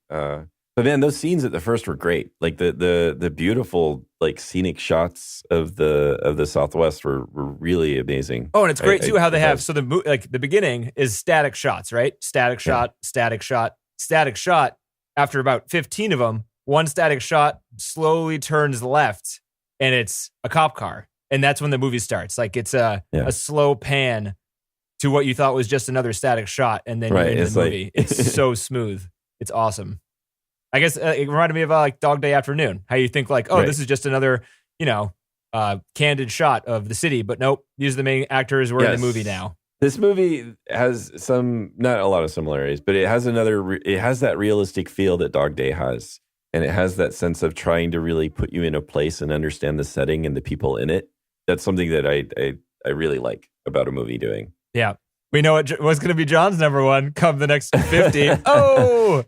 But man, those scenes at the first were great. Like the beautiful like scenic shots of the Southwest were really amazing. Oh, and it's great too how they have the beginning is static shots, right? Static shot, static shot, static shot. After about 15 of them, one static shot slowly turns left, and it's a cop car, and that's when the movie starts. Like it's a slow pan to what you thought was just another static shot, and then you're into the movie. It's so smooth. It's awesome. I guess it reminded me of like Dog Day Afternoon. How you think like, this is just another, candid shot of the city, but nope, these are the main actors. We're in the movie now. This movie has not a lot of similarities, but it has that realistic feel that Dog Day has. And it has that sense of trying to really put you in a place and understand the setting and the people in it. That's something that I really like about a movie doing. Yeah. We know what's going to be John's number one come the next 50. Oh,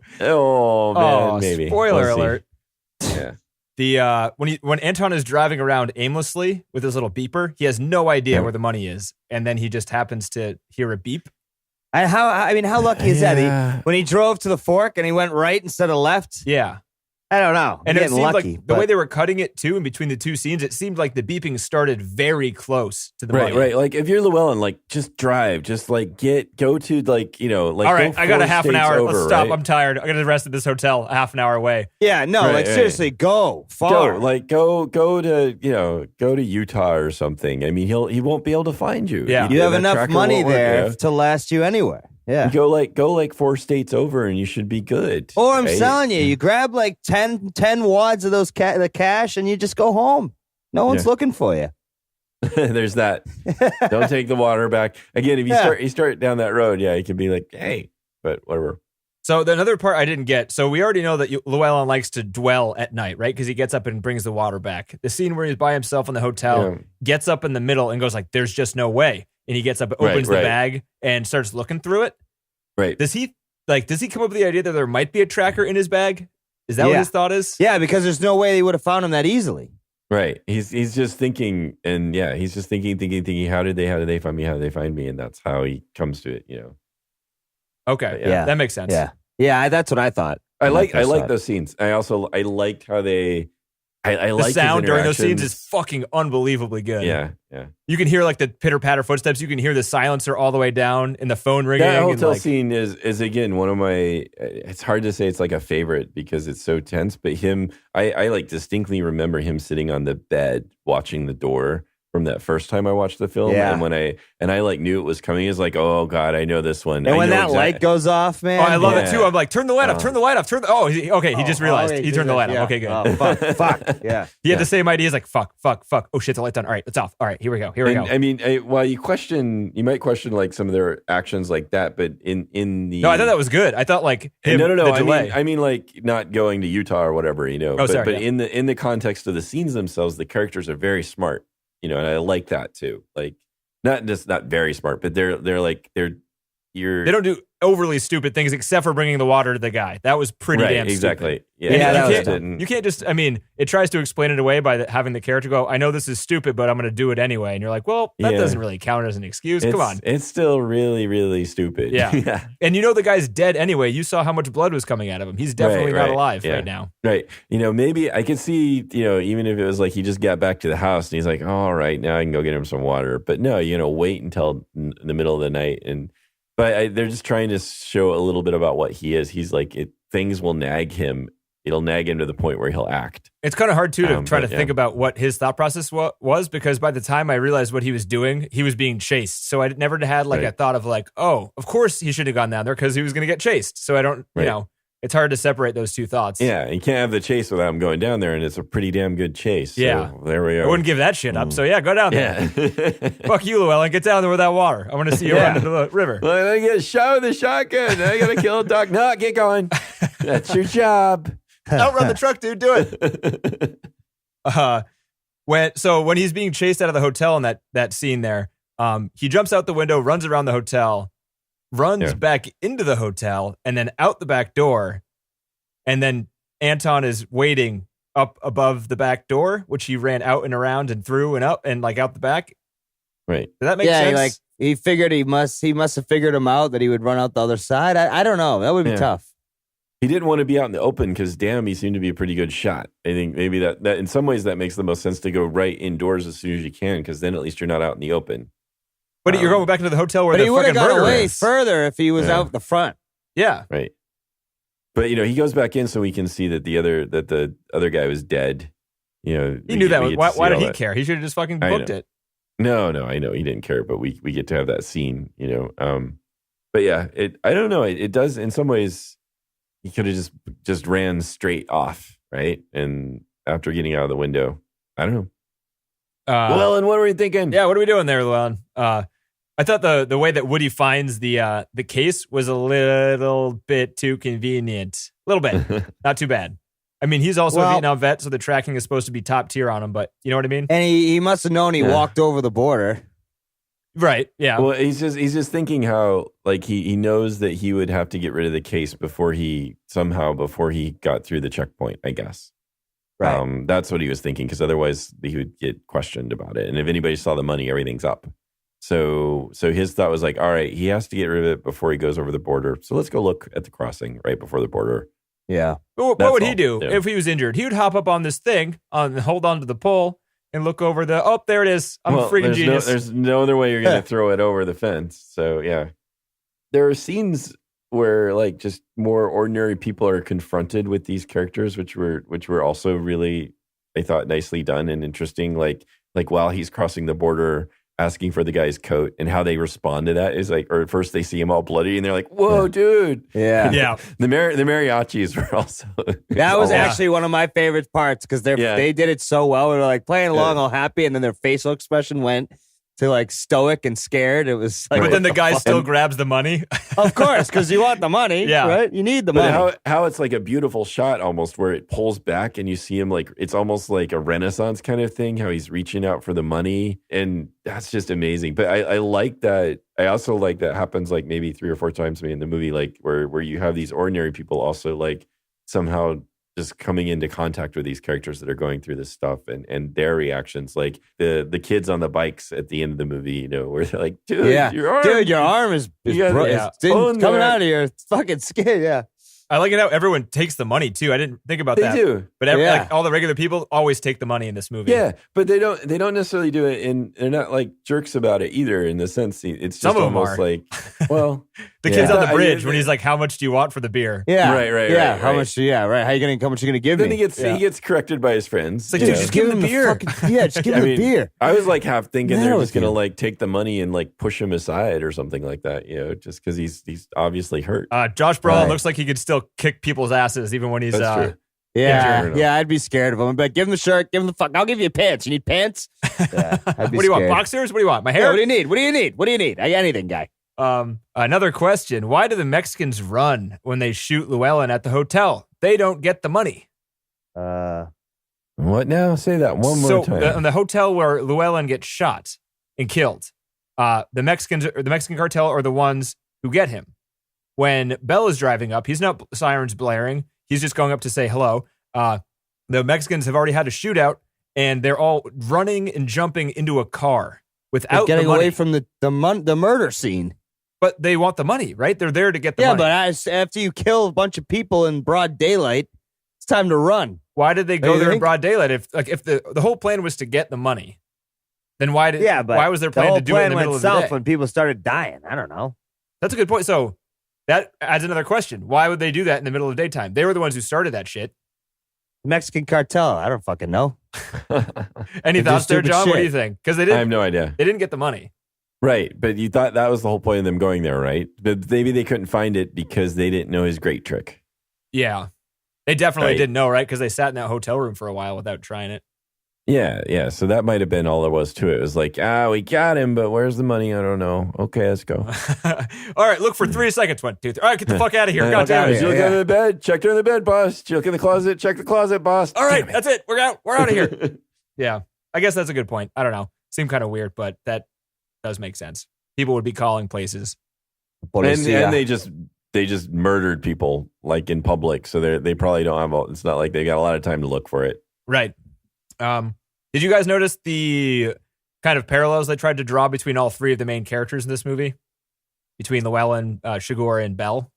man, maybe. Spoiler alert. Yeah. When Anton is driving around aimlessly with his little beeper, he has no idea where the money is. And then he just happens to hear a beep. And how lucky is that? When he drove to the fork and he went right instead of left? Yeah. I don't know. And it seemed lucky, like the way they were cutting it too, in between the two scenes, it seemed like the beeping started very close to the money. Right. Like if you're Llewellyn, like just drive, just like go to like all right, I got a half an hour. Over, let's stop. right? I'm tired. I got to rest at this hotel a half an hour away. Yeah, no, seriously, go far. Go to Utah or something. I mean, he won't be able to find you. Yeah, you have enough money there to last you anywhere. Yeah. Go like 4 states over and you should be good. Or I'm telling you grab like 10 wads of those the cash and you just go home. No one's looking for you. There's that. Don't take the water back. Again, if you start down that road, you can be like, hey, but whatever. So the another part I didn't get. So we already know that Llewellyn likes to dwell at night, right? Because he gets up and brings the water back. The scene where he's by himself in the hotel, gets up in the middle and goes like, there's just no way. And he gets up, opens the bag, and starts looking through it. Right. Does he come up with the idea that there might be a tracker in his bag? Is that what his thought is? Yeah, because there's no way they would have found him that easily. Right. He's just thinking, and he's just thinking. How did they find me? How did they find me? And that's how he comes to it. Okay. Yeah. That makes sense. Yeah. That's what I thought. I like those scenes. I liked how they. I like the sound during those scenes is fucking unbelievably good. Yeah. You can hear like the pitter patter footsteps. You can hear the silencer all the way down and the phone ringing. That hotel scene is again one of my. It's hard to say it's like a favorite because it's so tense. But I like distinctly remember him sitting on the bed watching the door from that first time I watched the film. Yeah. And when I like knew it was coming, it was like, oh God, I know this one. And when that light goes off, man. Oh, I love it too. I'm like, turn the light off, turn the light off, he just realized. He turned the light off. Okay, good. Oh, fuck. Yeah. He had the same idea. He's like, fuck. Oh shit, the light's on. All right, it's off. All right, here we go. I mean, while you might question like some of their actions like that, but in the. No, I thought that was good. I thought like him, No. the delay. I mean like not going to Utah or whatever, Oh, but in the context of the scenes themselves, the characters are very smart. And I like that too. Like, not very smart, but they don't do overly stupid things except for bringing the water to the guy. That was pretty Right, damn stupid. exactly. Yeah, And that you, was can't, you can't just, I mean, it tries to explain it away by having the character go, I know this is stupid, but I'm going to do it anyway. And you're like, well, that Yeah. doesn't really count as an excuse. Come on. It's still really, really stupid. Yeah. And you know the guy's dead anyway. You saw how much blood was coming out of him. He's definitely not alive right now. Right. Maybe I could see, even if it was like he just got back to the house and he's like, all right, now I can go get him some water. But no, wait until the middle of the night. But they're just trying to show a little bit about what he is. He's like, things will nag him. It'll nag him to the point where he'll act. It's kind of hard, too, to try to think about what his thought process was, because by the time I realized what he was doing, he was being chased. So I never had a thought of like, oh, of course he should have gone down there because he was going to get chased. So I don't, it's hard to separate those two thoughts. Yeah, you can't have the chase without him going down there, and it's a pretty damn good chase. Yeah. So there we go. I wouldn't give that shit up. So yeah, go down there. Yeah. Fuck you, Llewellyn. Get down there with that water. I want to see you run into the river. Well, I get shot with a shotgun. I got to kill a dog. No, get going. That's your job. Outrun the truck, dude. Do it. When he's being chased out of the hotel in that scene there, he jumps out the window, runs around the hotel, runs back into the hotel, and then out the back door. And then Anton is waiting up above the back door, which he ran out and around and through and up and like out the back. Right. Does that make sense? Like he figured he must have figured him out that he would run out the other side. I don't know. That would be tough. He didn't want to be out in the open because, damn, he seemed to be a pretty good shot. I think maybe that in some ways that makes the most sense to go right indoors as soon as you can, because then at least you're not out in the open. But you're going back into the hotel where the he would have fucking got murderer away is. further if he was out the front. Yeah. Right. But he goes back in so we can see that the other guy was dead. He knew that. Why did he care? He should have just fucking booked it. No, I know he didn't care, but we get to have that scene. But yeah, I don't know. It does in some ways. He could have just ran straight off, right? And after getting out of the window, I don't know. Well, and what were you thinking? Yeah, what are we doing there, Llewellyn? I thought the way that Woody finds the case was a little bit too convenient. A little bit. Not too bad. I mean, he's also a Vietnam vet, so the tracking is supposed to be top tier on him, but you know what I mean? And he must have known he walked over the border. Right, yeah. Well, he's just thinking how, like, he knows that he would have to get rid of the case before he got through the checkpoint, I guess. Right. That's what he was thinking, because otherwise he would get questioned about it. And if anybody saw the money, everything's up. So his thought was like, all right, he has to get rid of it before he goes over the border. So let's go look at the crossing right before the border. Yeah. What would he do if he was injured? He would hop up on this thing, hold on to the pole, and look over there it is. I'm a freaking genius. There's no other way you're going to throw it over the fence. So, yeah. There are scenes where, like, just more ordinary people are confronted with these characters, which were also really, I thought, nicely done and interesting. Like while he's crossing the border, asking for the guy's coat, and how they respond to that is like, or at first they see him all bloody and they're like, whoa, dude. Yeah. Yeah. The mariachis were also. That was actually one of my favorite parts because they did it so well. They were like playing along all happy, and then their facial expression went to like stoic and scared. It was like, but then the guy still grabs the money. Of course, because you want the money. Yeah. Right? You need the money. But how it's like a beautiful shot almost where it pulls back and you see him like, it's almost like a Renaissance kind of thing, how he's reaching out for the money. And that's just amazing. But I like that. I also like that happens like maybe 3 or 4 times in the movie, like where you have these ordinary people also like somehow just coming into contact with these characters that are going through this stuff and their reactions, like the kids on the bikes at the end of the movie, where they're like, dude, your arm is coming out of your fucking skin. Yeah. I like it how everyone takes the money too. I didn't think about that. They do. But like, all the regular people always take the money in this movie. Yeah, but they don't necessarily do it, and they're not like jerks about it either. In the sense, it's just Some of them almost are. like, well, the kids on the bridge when he's like, "How much do you want for the beer?" Yeah, right. Yeah, how much? Yeah, right. How much you gonna give then me? He gets corrected by his friends. It's like, dude, just give him the beer. Just give him the beer. I was like half thinking they're just gonna like take the money and like push him aside or something like that. Just because he's obviously hurt. Josh Brolin looks like he could still kick people's asses even when he's That's true. Yeah, I'd be scared of him. But give him the shirt, give him the fuck. I'll give you pants. You need pants? Yeah, what do you want? Boxers? What do you want? My hair? Yeah, what do you need? What do you need? I got anything, guy. Another question. Why do the Mexicans run when they shoot Llewellyn at the hotel? They don't get the money. What now? Say that one more time. In the hotel where Llewellyn gets shot and killed, the Mexican cartel are the ones who get him. when Bell is driving up, he's not sirens blaring. He's just going up to say hello. The Mexicans have already had a shootout, and they're all running and jumping into a car without getting the money. away from the murder scene. But they want the money, right? They're there to get the money. Yeah, but after you kill a bunch of people in broad daylight, it's time to run. Why did they go there in broad daylight? If the whole plan was to get the money, then why was their plan to do it in the middle of the day? when people started dying? I don't know. That's a good point. So that adds another question. Why would they do that in the middle of the daytime? They were the ones who started that shit. Mexican cartel. I don't fucking know. Any thoughts there, John? Shit. What do you think? Because I have no idea. They didn't get the money. Right, but you thought that was the whole point of them going there, right? But maybe they couldn't find it because they didn't know his great trick. Yeah. They definitely Right. didn't know, right? Because they sat in that hotel room for a while without trying it. Yeah. So that might have been all there was to it. It was like, we got him, but where's the money? I don't know. Okay, let's go. All right, look for 3 seconds. 1, 2, 3. All right, get the fuck out of here. God damn Did it. you look under the bed? Check under the bed, boss. Did you look in the closet? Check the closet, boss. All right, Damn it. that's it. We're out. We're out of here. Yeah, I guess that's a good point. I don't know. Seemed kind of weird, but that does make sense. People would be calling places. And they just murdered people like in public, so they probably don't have. It's not like they got a lot of time to look for it. Right. Did you guys notice the kind of parallels they tried to draw between all 3 of the main characters in this movie? Between Llewellyn, Chigurh, and Bell?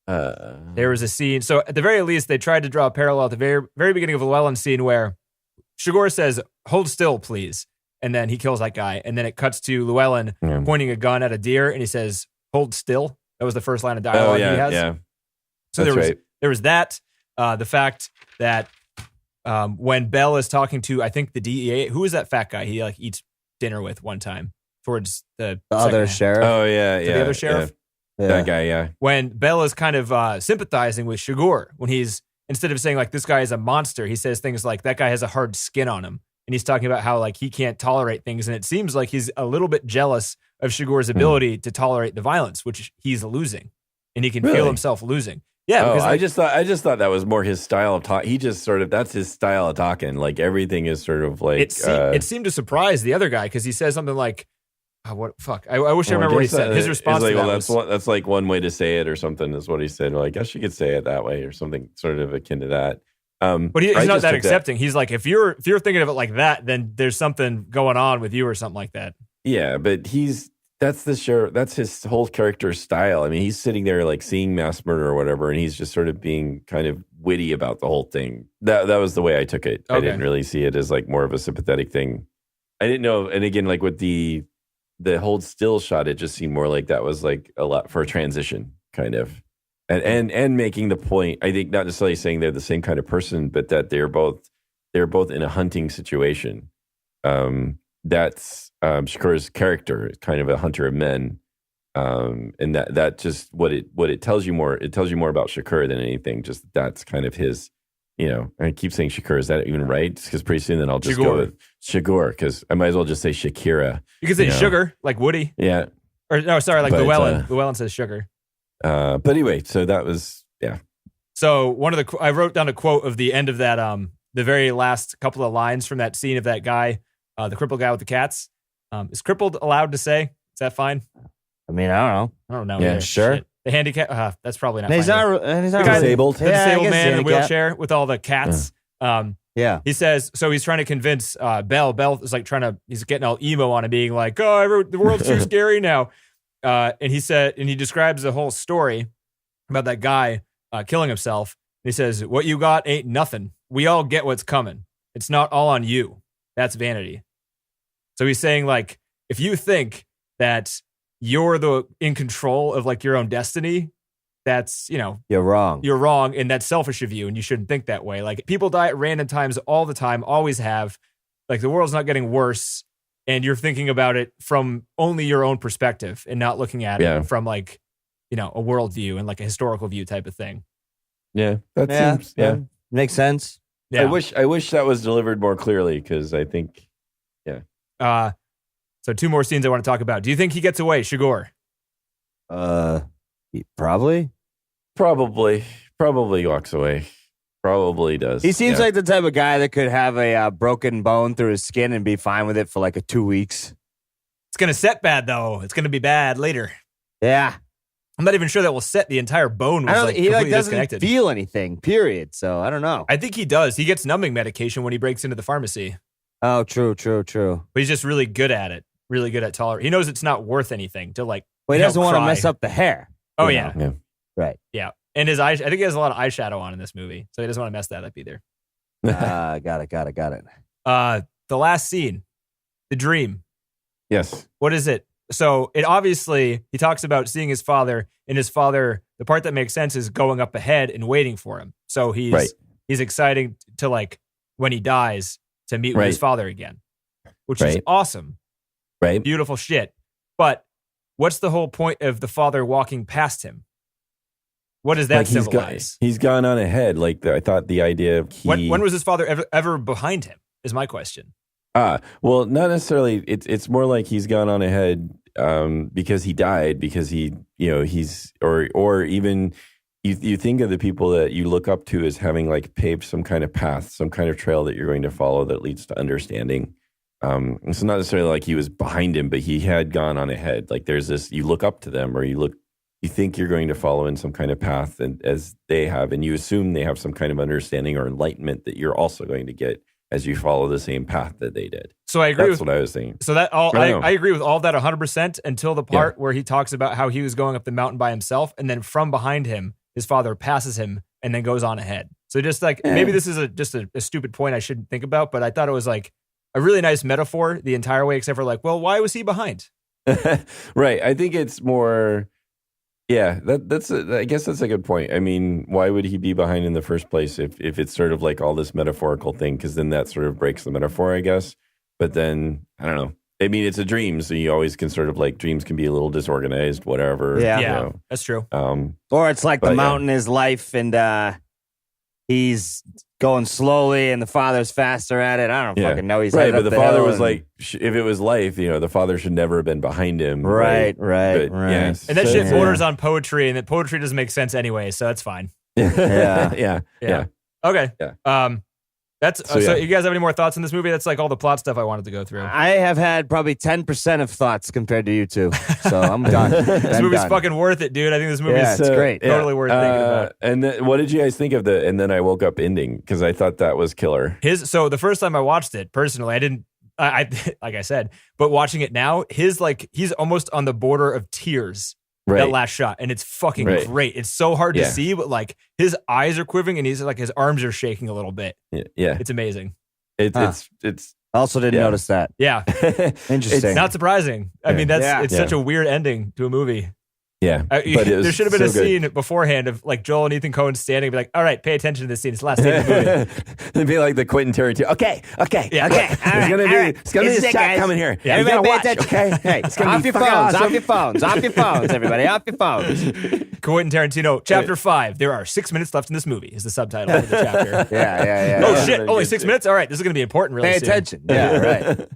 There was a scene. So at the very least, they tried to draw a parallel at the very, very beginning of Llewellyn's scene where Chigurh says, "Hold still, please." And then he kills that guy. And then it cuts to Llewellyn pointing a gun at a deer, and he says, "Hold still." That was the first line of dialogue he has. Yeah. So there was that. The fact that when Bell is talking to, I think the DEA, who is that fat guy he eats dinner with one time towards the other sheriff. Oh yeah. The other sheriff. Yeah. That guy. Yeah. When Bell is kind of sympathizing with Chigurh, when he's, instead of saying this guy is a monster, he says things like that guy has a hard skin on him. And he's talking about how he can't tolerate things. And it seems like he's a little bit jealous of Chigurh's ability to tolerate the violence, which he's losing. And he can feel himself losing. Yeah. Oh, because I just thought that was more his style of talk. He just that's his style of talking. Like everything is sort of like. It seemed to surprise the other guy because he says something like, what fuck? I wish I remember what he said. His response to that was, that's like one way to say it or something is what he said. Well, I guess you could say it that way or something sort of akin to that. But he's not that accepting. He's like, if you're thinking of it like that, then there's something going on with you or something like that. Yeah, but that's his whole character style. I mean, he's sitting there seeing mass murder or whatever, and he's just sort of being kind of witty about the whole thing. That was the way I took it. Okay. I didn't really see it as more of a sympathetic thing. I didn't know. And again, with the hold still shot, it just seemed more like that was a lot for a transition kind of. And making the point, I think not necessarily saying they're the same kind of person, but that they're both in a hunting situation. That's Chigurh's character, kind of a hunter of men, and that just what it tells you more. It tells you more about Chigurh than anything. Just that's kind of his. I keep saying Chigurh. Is that even right? Because pretty soon then I'll just go with Chigurh because I might as well just say Shakira. You could say sugar, like Woody. Yeah. Or no, sorry, like Llewellyn. Llewellyn says sugar. But anyway, so that was So I wrote down a quote of the end of that the very last couple of lines from that scene of that guy, the crippled guy with the cats. Is crippled allowed to say? Is that fine? I mean, I don't know. I don't know. Yeah, sure. Shit. The handicap. That's probably not. He's fine. He's not disabled. The disabled man in a wheelchair with all the cats. Yeah. He says, so he's trying to convince Bell. Bell is he's getting all emo on it, being like, "Oh, the world's too scary now." And he describes the whole story about that guy killing himself. And he says, "What you got ain't nothing. We all get what's coming. It's not all on you. That's vanity." So he's saying, if you think that you're in control of your own destiny, that's, you're wrong. You're wrong, and that's selfish of you, and you shouldn't think that way. People die at random times all the time, always have. The world's not getting worse, and you're thinking about it from only your own perspective and not looking at it from a worldview and a historical view type of thing. Yeah, that seems makes sense. Yeah. I wish that was delivered more clearly because I think, So 2 more scenes I want to talk about. Do you think he gets away, Chigurh? Probably walks away. Probably does. He seems like the type of guy that could have a broken bone through his skin and be fine with it for 2 weeks. It's going to set bad, though. It's going to be bad later. Yeah. I'm not even sure that will set the entire bone was like he completely doesn't disconnected. feel anything, period. So I don't know. I think he does. He gets numbing medication when he breaks into the pharmacy. Oh, true. But he's just really good at it. Really good at tolerating. He knows it's not worth anything to like. Well, he doesn't want to mess up the hair. Oh you yeah. know? Right. Yeah. And his eyes. I think he has a lot of eyeshadow on in this movie, so he doesn't want to mess that up either. Got it. The last scene, the dream. Yes. What is it? So it obviously, he talks about seeing his father, and his father, the part that makes sense is going up ahead and waiting for him. So he's excited to like when he dies to meet with his father again, which is awesome. Right. Beautiful shit. But what's the whole point of the father walking past him? What does that symbolize? He's gone on ahead. Like I thought the idea of when was his father ever behind him is my question. Well, not necessarily. It's more like he's gone on ahead because he died, because he's or even you think of the people that you look up to as having like paved some kind of path, some kind of trail that you're going to follow that leads to understanding. It's not necessarily like he was behind him, but he had gone on ahead. Like there's this, you look up to them, or you think you're going to follow in some kind of path, and as they have, and you assume they have some kind of understanding or enlightenment that you're also going to get as you follow the same path that they did. So I agree. That's what I was thinking. So that I agree with all of that 100% until the part where he talks about how he was going up the mountain by himself, and then from behind him, his father passes him and then goes on ahead. So just like maybe this is just a stupid point I shouldn't think about, but I thought it was like a really nice metaphor the entire way, except for like, well, why was he behind? Right. I think it's more. Yeah, I guess that's a good point. I mean, why would he be behind in the first place if it's sort of like all this metaphorical thing? Because then that sort of breaks the metaphor, I guess. But then, I don't know. I mean, it's a dream, so you always can sort of like, dreams can be a little disorganized, whatever. Yeah, that's true. Or it's like the mountain is life, and he's going slowly, and the father's faster at it. I don't fucking know. He's right, but the father was and, like, if it was life, the father should never have been behind him. Right. Yes. And that shit borders on poetry, and that poetry doesn't make sense anyway, so that's fine. Yeah. Okay. Yeah. That's so you guys have any more thoughts on this movie? That's like all the plot stuff I wanted to go through. I have had probably 10% of thoughts compared to you two, so I'm done. This movie's fucking worth it, dude. I think this movie is great. Totally worth thinking about. And then, what did you guys think of the "and then I woke up" ending? Because I thought that was killer. So the first time I watched it, personally, I didn't. I like I said, but watching it now, he's almost on the border of tears. Right. That last shot, and it's fucking great. It's so hard to see, but like his eyes are quivering, and he's like his arms are shaking a little bit. Yeah. It's amazing. It's I also didn't notice that. Yeah. Interesting. Not surprising. I mean, it's such a weird ending to a movie. Yeah. But there should have been a scene beforehand of like Joel and Ethan Coen standing and be like, all right, pay attention to this scene. It's the last scene of the movie. It'd be like the Quentin Tarantino. Okay. Yeah. Okay. It's gonna be a shot coming here. Yeah. Everybody pay attention. Okay. Hey, it's gonna off be your phones. awesome. Off your phones. Off your phones. Everybody, off your phones. Quentin Tarantino, Chapter 5. There are 6 minutes left in this movie. Is the subtitle of the chapter. Yeah. Oh shit! Only 6 minutes. All right, this is gonna be important. Really, pay attention. Yeah. Right.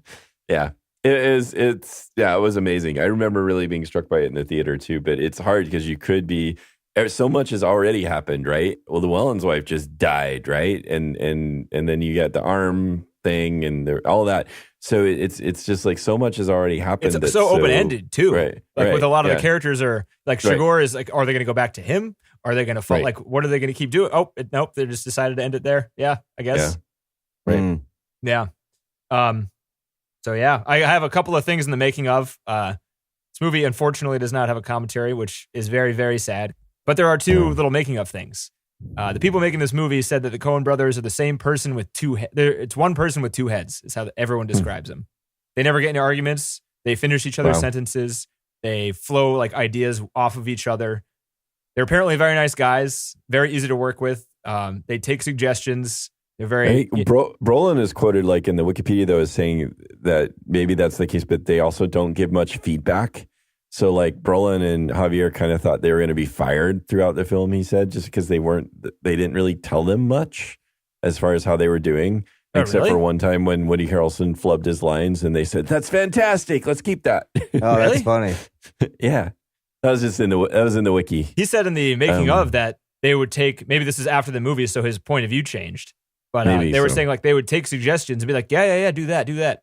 Yeah. It was amazing. I remember really being struck by it in the theater too, but it's hard because you could be, so much has already happened, right? Well, the Wellens wife just died, right? And then you got the arm thing and all that. So it's just like so much has already happened. It's so open-ended too. Right. Like with a lot of the characters are like Shigor is like, are they going to go back to him? Are they going to fall? Like, what are they going to keep doing? Oh, nope. They just decided to end it there. Yeah, I guess. Yeah. Right. Yeah. So yeah, I have a couple of things in the making of. This movie, unfortunately, does not have a commentary, which is very, very sad. But there are two little making of things. The people making this movie said that the Coen brothers are the same person with two heads. It's one person with two heads, is how everyone describes them. They never get into arguments. They finish each other's sentences. They flow like ideas off of each other. They're apparently very nice guys, very easy to work with. They take suggestions. They're very. Brolin is quoted like in the Wikipedia though as saying that maybe that's the case, but they also don't give much feedback. So like Brolin and Javier kind of thought they were going to be fired throughout the film. He said just because they didn't really tell them much as far as how they were doing, except for one time when Woody Harrelson flubbed his lines and they said that's fantastic. Let's keep that. Oh, that's funny. Yeah, that was in the wiki. He said in the making of that they would take, maybe this is after the movie, so his point of view changed. But they were saying like they would take suggestions and be like, yeah, do that.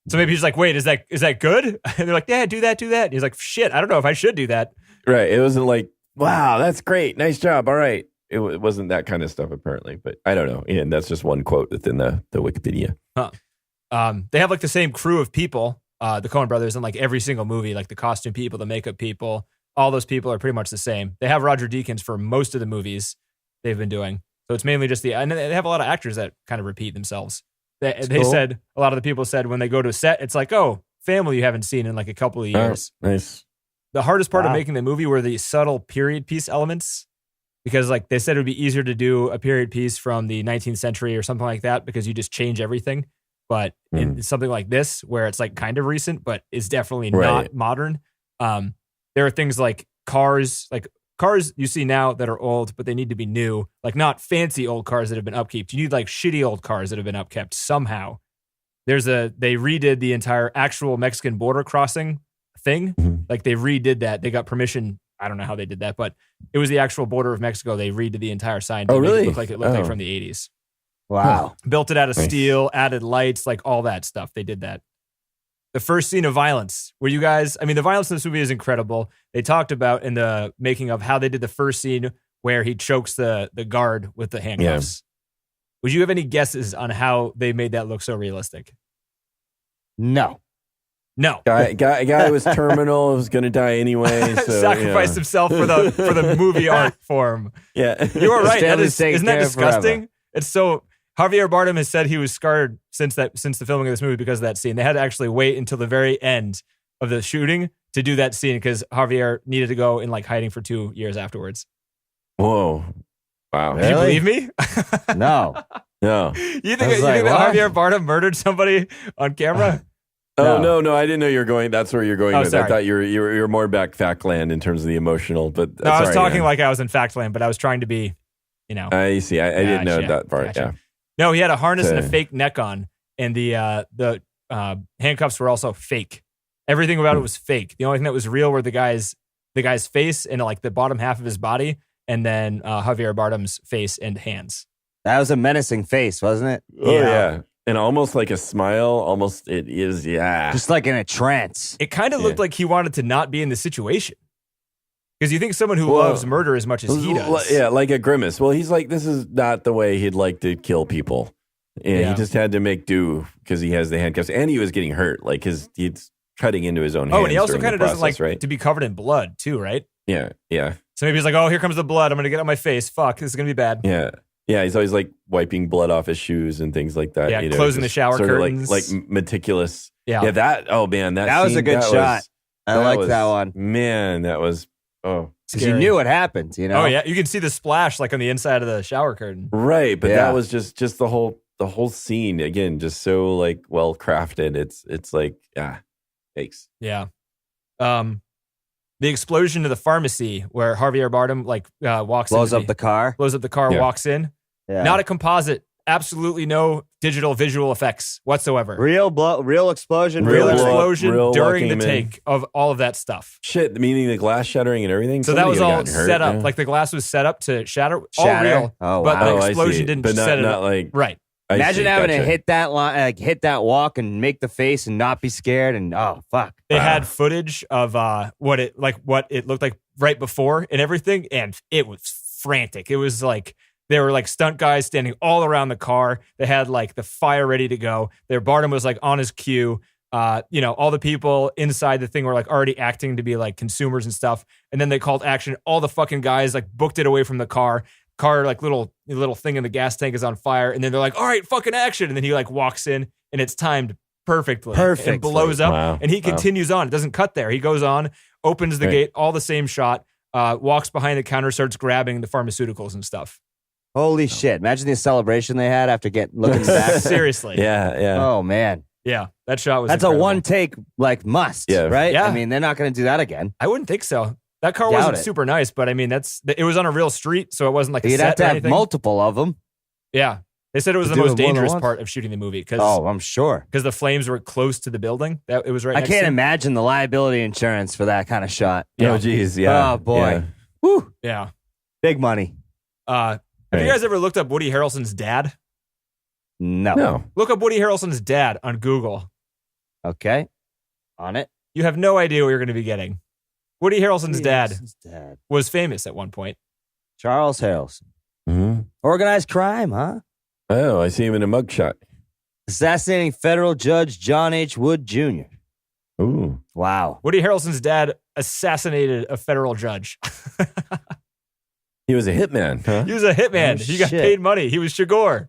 So maybe he's like, wait, is that good? And they're like, yeah, do that. And he's like, shit, I don't know if I should do that. Right. It wasn't like, wow, that's great. Nice job. All right. It wasn't that kind of stuff, apparently. But I don't know. And that's just one quote within the Wikipedia. Huh. They have like the same crew of people, the Coen brothers, in like every single movie, like the costume people, the makeup people. All those people are pretty much the same. They have Roger Deakins for most of the movies they've been doing. So it's mainly just and they have a lot of actors that kind of repeat themselves. They cool. said, a lot of the people said when they go to a set, it's like, oh, family you haven't seen in like a couple of years. Oh, nice. The hardest part of making the movie were the subtle period piece elements, because like they said it would be easier to do a period piece from the 19th century or something like that because you just change everything. But in something like this, where it's like kind of recent, but is definitely not modern, there are things like cars you see now that are old, but they need to be new. Like not fancy old cars that have been upkept. You need like shitty old cars that have been upkept somehow. They redid the entire actual Mexican border crossing thing. Like they redid that. They got permission. I don't know how they did that, but it was the actual border of Mexico. They redid the entire sign to make it look like like from the 80s. Wow. Built it out of steel, added lights, like all that stuff. They did that. The first scene of violence, were you guys, I mean, the violence in this movie is incredible. They talked about in the making of how they did the first scene where he chokes the guard with the handcuffs. Yeah. Would you have any guesses on how they made that look so realistic? No. Guy was terminal, was going to die anyway. So, sacrificed himself for the movie art form. Yeah. You are right. Isn't that disgusting? Forever. It's so... Javier Bardem has said he was scarred since the filming of this movie because of that scene. They had to actually wait until the very end of the shooting to do that scene because Javier needed to go in like hiding for 2 years afterwards. Whoa. Wow. Did you believe me? No. You think that Javier Bardem murdered somebody on camera? No, I didn't know you were going. That's where you're going with. Sorry. I thought you were more back Factland in terms of the emotional. But no, I was talking like I was in Factland, but I was trying to be, I see. I didn't know that part. Gotcha. Yeah. No, he had a harness and a fake neck on, and the handcuffs were also fake. Everything about it was fake. The only thing that was real were the guy's face and like the bottom half of his body, and then Javier Bardem's face and hands. That was a menacing face, wasn't it? Oh yeah. And almost like a smile. Almost it is. Yeah. Just like in a trance. It kind of looked like he wanted to not be in the situation. Because you think someone who loves murder as much as he does. Yeah, like a grimace. Well, he's like, this is not the way he'd like to kill people. And he just had to make do because he has the handcuffs. And he was getting hurt. Like he's cutting into his own hands. Oh, and he also kind of doesn't like right? to be covered in blood too, right? Yeah. So maybe he's like, oh, here comes the blood. I'm going to get on my face. Fuck, this is going to be bad. Yeah, he's always like wiping blood off his shoes and things like that. Yeah, closing the shower curtains. Like meticulous. Yeah, that, oh man, that was a good shot. I like that one. Man, that was, because you knew what happened, Oh yeah, you can see the splash like on the inside of the shower curtain. Right, but that was just the whole scene again, just so like well crafted. It's like thanks. Yeah, the explosion to the pharmacy where Javier Bardem like blows up the car, walks in. Yeah. Not a composite. Absolutely no digital visual effects whatsoever. Real explosion. Real explosion during the take of all of that stuff. Shit, meaning the glass shattering and everything. So that was all set up. Yeah. Like the glass was set up to shatter. All real. Oh, wow. But the explosion didn't set it up. Like, right. Imagine having to hit that line, like hit that walk and make the face and not be scared. And oh fuck. They had footage of what it looked like right before and everything, and it was frantic. It was like there were like stunt guys standing all around the car. They had like the fire ready to go. Their Bardem was like on his cue. All the people inside the thing were like already acting to be like consumers and stuff. And then they called action. All the fucking guys like booked it away from the car. Like little thing in the gas tank is on fire. And then they're like, all right, fucking action. And then he like walks in and it's timed perfectly. And blows up. Wow. And he continues on. It doesn't cut there. He goes on, opens the gate, all the same shot, walks behind the counter, starts grabbing the pharmaceuticals and stuff. Holy shit. Imagine the celebration they had after looking back. Seriously. Yeah. Oh, man. Yeah, that shot was That's incredible. A one take, like, must, right? Yeah. I mean, they're not going to do that again. I wouldn't think so. That car wasn't super nice, but I mean, it was on a real street, so it wasn't like a set You'd have to or have anything. multiple of them. Yeah. They said it was the most dangerous part of shooting the movie. I'm sure. Because the flames were close to the building. It was right I next can't to imagine the liability insurance for that kind of shot. Yeah. Oh, geez. Yeah. Oh, boy. Yeah. Woo. Yeah. Big money. Have you guys ever looked up Woody Harrelson's dad? No. Look up Woody Harrelson's dad on Google. Okay. On it. You have no idea what you're going to be getting. Woody Harrelson's dad Harrelson's dad. was famous at one point. Charles Harrelson. Mm-hmm. Organized crime, huh? Oh, I see him in a mugshot. Assassinating federal judge John H. Wood Jr. Ooh. Wow. Woody Harrelson's dad assassinated a federal judge. He was a hitman, huh? He was a hitman. Oh, He got shit. paid money. He was Shigor.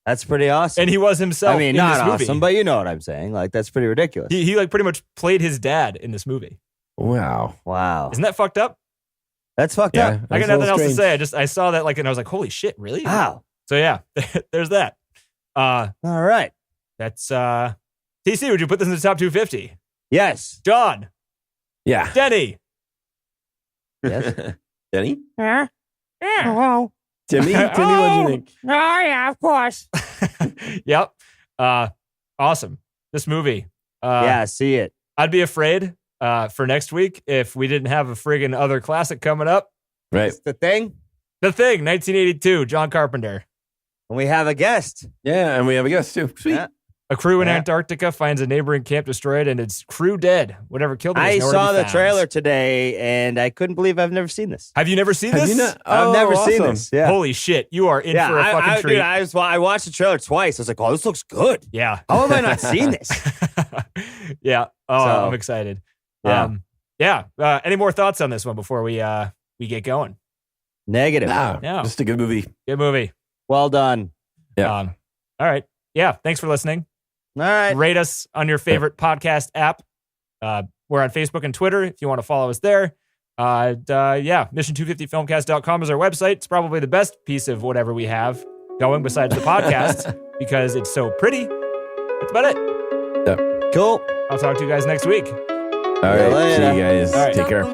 That's pretty awesome. And he was himself I mean, in not this movie. awesome, but you know what I'm saying. Like, that's pretty ridiculous. He like pretty much played his dad in this movie. Wow. Wow. Isn't that fucked up? That's fucked up. I got that's a nothing little else to strange. say. I saw that and I was like, holy shit, really? Wow. So yeah, there's that. All right. That's TC, would you put this in the top 250? Yes. John, Yeah. Denny. Yes. Denny? Hello. Timmy? Timmy, what'd you think? Oh, yeah, of course. Yep. Awesome. This movie. Yeah, see it. I'd be afraid for next week if we didn't have a friggin' other classic coming up. Right. It's the thing. The Thing, 1982, John Carpenter. And we have a guest. Yeah, and we have a guest too. Sweet. Yeah. A crew in Yeah. Antarctica finds a neighboring camp destroyed and its crew dead. Whatever killed them I is nowhere saw to be the found. trailer today, and I couldn't believe I've never seen this. Have you never seen Have this? you not? I've Oh, never seen awesome. this. Yeah. Holy shit, you are in yeah, for a fucking treat. Dude, I watched the trailer twice. I was like, oh, this looks good. Yeah. How have I not seen this? Yeah. Oh, So, I'm excited. yeah. Any more thoughts on this one before we get going? Negative. Nah, Yeah. just a good movie. Good movie. Well done. Yeah. All right. Yeah. Thanks for listening. All right. Rate us on your favorite podcast app. We're on Facebook and Twitter if you want to follow us there. Mission250filmcast.com is our website. It's probably the best piece of whatever we have going besides the podcast because it's so pretty. That's about it. Cool. I'll talk to you guys next week. All right. See later. you guys. All right. Take care.